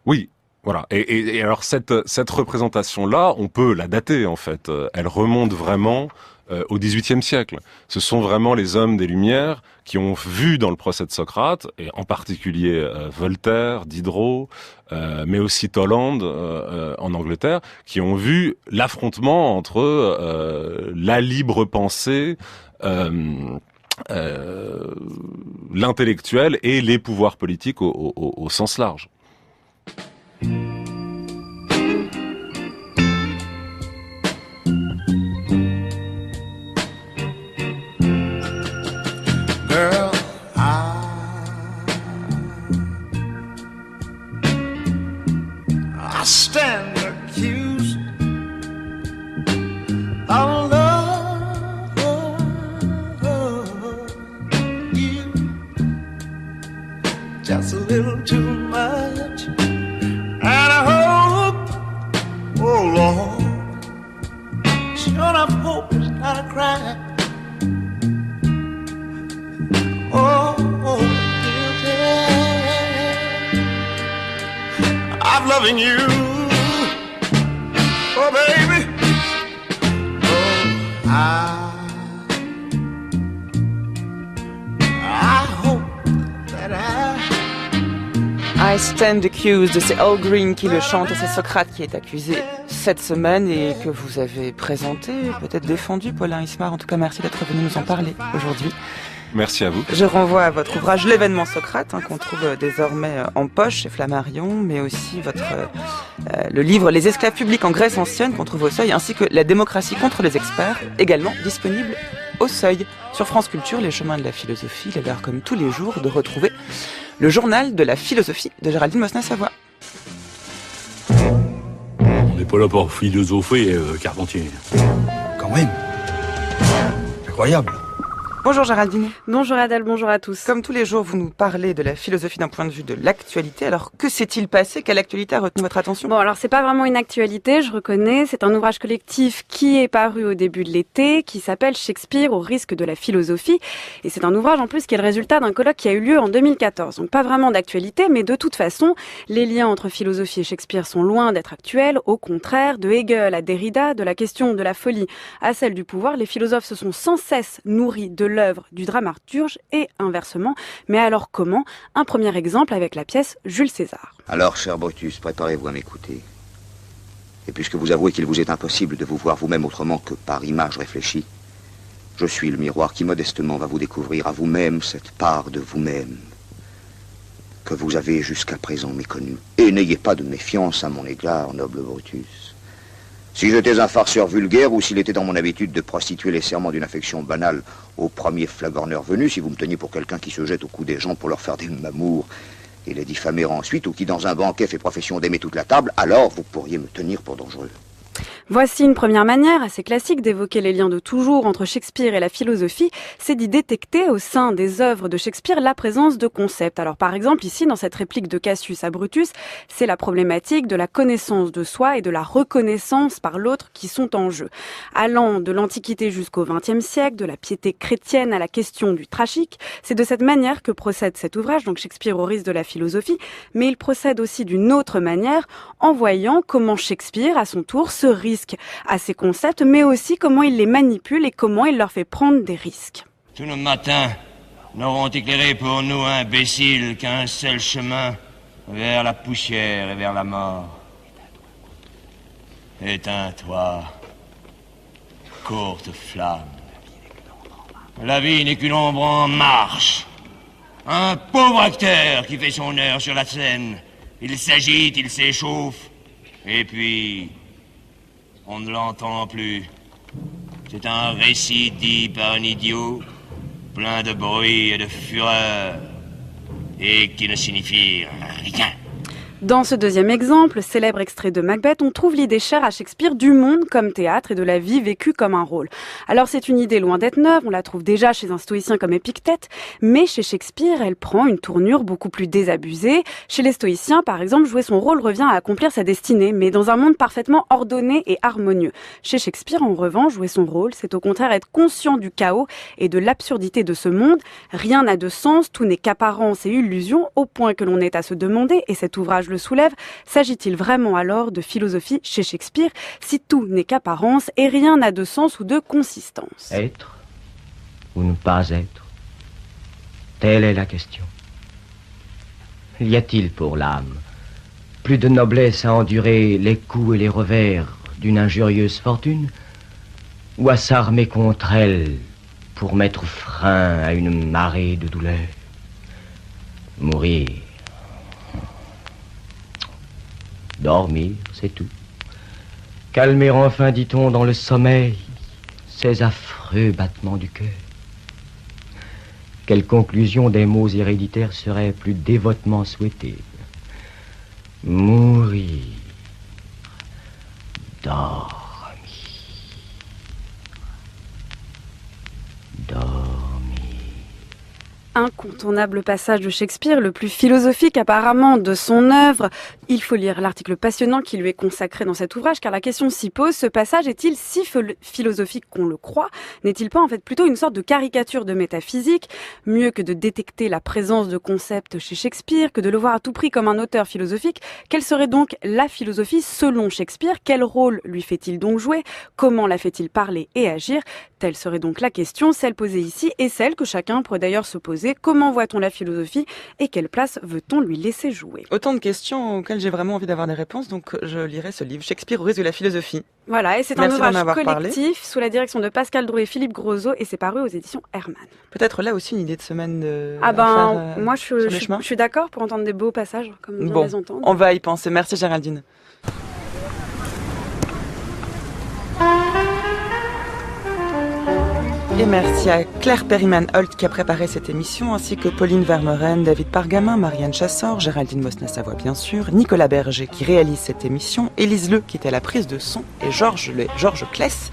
Oui. Voilà. Et alors cette représentation-là, on peut la dater en fait. Elle remonte vraiment au XVIIIe siècle. Ce sont vraiment les hommes des Lumières qui ont vu dans le procès de Socrate, et en particulier Voltaire, Diderot, mais aussi Toland en Angleterre, qui ont vu l'affrontement entre la libre pensée, l'intellectuel et les pouvoirs politiques au sens large. Girl, I stand accused of loving you just a little too much. And I hope, oh Lord, sure enough hope is not a crime. Oh, guilty of loving you. Oh, baby. Oh, I hope that I Stand Accused, c'est Al Green qui le chante, et c'est Socrate qui est accusé cette semaine et que vous avez présenté, peut-être défendu, Paulin Ismard. En tout cas, merci d'être venu nous en parler aujourd'hui. Merci à vous. Je renvoie à votre ouvrage L'événement Socrate, qu'on trouve désormais en poche chez Flammarion, mais aussi le livre Les esclaves publics en Grèce ancienne, qu'on trouve au Seuil, ainsi que La démocratie contre les experts, également disponible au Seuil. Sur France Culture, les chemins de la philosophie, il est l'heure comme tous les jours de retrouver le journal de la philosophie de Géraldine Mosna-Savoie. On n'est pas là pour philosopher, Carpentier. Quand même. Incroyable. Bonjour Géraldine. Bonjour Adèle, bonjour à tous. Comme tous les jours, vous nous parlez de la philosophie d'un point de vue de l'actualité. Alors, que s'est-il passé? Quelle actualité a retenu votre attention? Bon, alors c'est pas vraiment une actualité, je reconnais. C'est un ouvrage collectif qui est paru au début de l'été, qui s'appelle Shakespeare au risque de la philosophie. Et c'est un ouvrage en plus qui est le résultat d'un colloque qui a eu lieu en 2014. Donc pas vraiment d'actualité, mais de toute façon, les liens entre philosophie et Shakespeare sont loin d'être actuels. Au contraire, de Hegel à Derrida, de la question de la folie à celle du pouvoir, les philosophes se sont sans cesse nourris de l'œuvre du dramaturge et inversement. Mais alors comment? Un premier exemple avec la pièce Jules César. Alors, cher Brutus, préparez-vous à m'écouter. Et puisque vous avouez qu'il vous est impossible de vous voir vous-même autrement que par image réfléchie, je suis le miroir qui modestement va vous découvrir à vous-même cette part de vous-même que vous avez jusqu'à présent méconnue. Et n'ayez pas de méfiance à mon égard, noble Brutus. Si j'étais un farceur vulgaire ou s'il était dans mon habitude de prostituer les serments d'une affection banale au premier flagorneur venu, si vous me teniez pour quelqu'un qui se jette au cou des gens pour leur faire des mamours et les diffamer ensuite, ou qui dans un banquet fait profession d'aimer toute la table, alors vous pourriez me tenir pour dangereux. Voici une première manière assez classique d'évoquer les liens de toujours entre Shakespeare et la philosophie, c'est d'y détecter au sein des œuvres de Shakespeare la présence de concepts. Alors par exemple ici dans cette réplique de Cassius à Brutus, c'est la problématique de la connaissance de soi et de la reconnaissance par l'autre qui sont en jeu. Allant de l'Antiquité jusqu'au XXe siècle, de la piété chrétienne à la question du tragique, c'est de cette manière que procède cet ouvrage, donc Shakespeare au risque de la philosophie, mais il procède aussi d'une autre manière en voyant comment Shakespeare à son tour se risque à ces concepts, mais aussi comment il les manipule et comment il leur fait prendre des risques. Tous nos matins n'auront éclairé pour nous imbéciles qu'un seul chemin vers la poussière et vers la mort. Éteins-toi, courte flamme. La vie n'est qu'une ombre en marche, Un pauvre acteur qui fait son heure sur la scène. Il s'agite, il s'échauffe. Et puis, on ne l'entend plus. C'est un récit dit par un idiot, plein de bruit et de fureur, et qui ne signifie rien. Dans ce deuxième exemple, célèbre extrait de Macbeth, on trouve l'idée chère à Shakespeare du monde comme théâtre et de la vie vécue comme un rôle. Alors c'est une idée loin d'être neuve, on la trouve déjà chez un stoïcien comme Épictète, mais chez Shakespeare, elle prend une tournure beaucoup plus désabusée. Chez les stoïciens, par exemple, jouer son rôle revient à accomplir sa destinée, mais dans un monde parfaitement ordonné et harmonieux. Chez Shakespeare, en revanche, jouer son rôle, c'est au contraire être conscient du chaos et de l'absurdité de ce monde. Rien n'a de sens, tout n'est qu'apparence et illusion, au point que l'on est à se demander, et cet ouvrage le soulève, s'agit-il vraiment alors de philosophie chez Shakespeare si tout n'est qu'apparence et rien n'a de sens ou de consistance? Être ou ne pas être, telle est la question. Y a-t-il pour l'âme plus de noblesse à endurer les coups et les revers d'une injurieuse fortune, ou à s'armer contre elle pour mettre frein à une marée de douleur? Mourir, dormir, c'est tout. Calmer enfin, dit-on, dans le sommeil, ces affreux battements du cœur. Quelle conclusion des mots héréditaires serait plus dévotement souhaitée? Mourir, dormir, dormir. Incontournable passage de Shakespeare, le plus philosophique apparemment de son œuvre. Il faut lire l'article passionnant qui lui est consacré dans cet ouvrage, car la question s'y pose, ce passage est-il si philosophique qu'on le croit? N'est-il pas en fait plutôt une sorte de caricature de métaphysique? Mieux que de détecter la présence de concepts chez Shakespeare, que de le voir à tout prix comme un auteur philosophique, quelle serait donc la philosophie selon Shakespeare? Quel rôle lui fait-il donc jouer? Comment la fait-il parler et agir? Telle serait donc la question, celle posée ici et celle que chacun pourrait d'ailleurs se poser. Comment voit-on la philosophie et quelle place veut-on lui laisser jouer? Autant de questions auxquelles j'ai vraiment envie d'avoir des réponses, donc je lirai ce livre, Shakespeare au risque de la philosophie. Voilà, et c'est un ouvrage collectif sous la direction de Pascal Drouet et Philippe Grosot, et c'est paru aux éditions Hermann. Peut-être là aussi une idée de semaine de moi je suis d'accord pour entendre des beaux passages, comme on vient de les entendre. On va y penser. Merci Géraldine. Et merci à Claire Perryman-Holt qui a préparé cette émission, ainsi que Pauline Vermeuren, David Pargamin, Marianne Chassor, Géraldine Mosna-Savoie bien sûr, Nicolas Berger qui réalise cette émission, Élise Le qui était à la prise de son et Georges Kless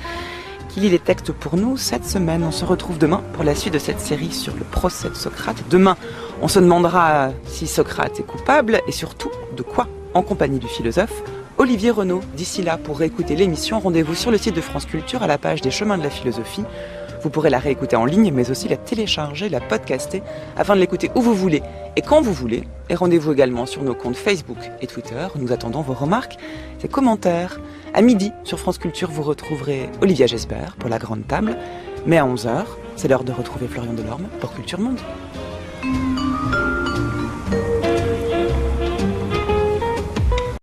qui lit les textes pour nous cette semaine. On se retrouve demain pour la suite de cette série sur le procès de Socrate. Demain, on se demandera si Socrate est coupable et surtout de quoi, en compagnie du philosophe Olivier Renaud. D'ici là, pour réécouter l'émission, rendez-vous sur le site de France Culture à la page des Chemins de la Philosophie. Vous pourrez la réécouter en ligne, mais aussi la télécharger, la podcaster, afin de l'écouter où vous voulez et quand vous voulez. Et rendez-vous également sur nos comptes Facebook et Twitter. Nous attendons vos remarques et commentaires. À midi, sur France Culture, vous retrouverez Olivia Gesbert pour la grande table. Mais à 11h, c'est l'heure de retrouver Florian Delorme pour Culture Monde.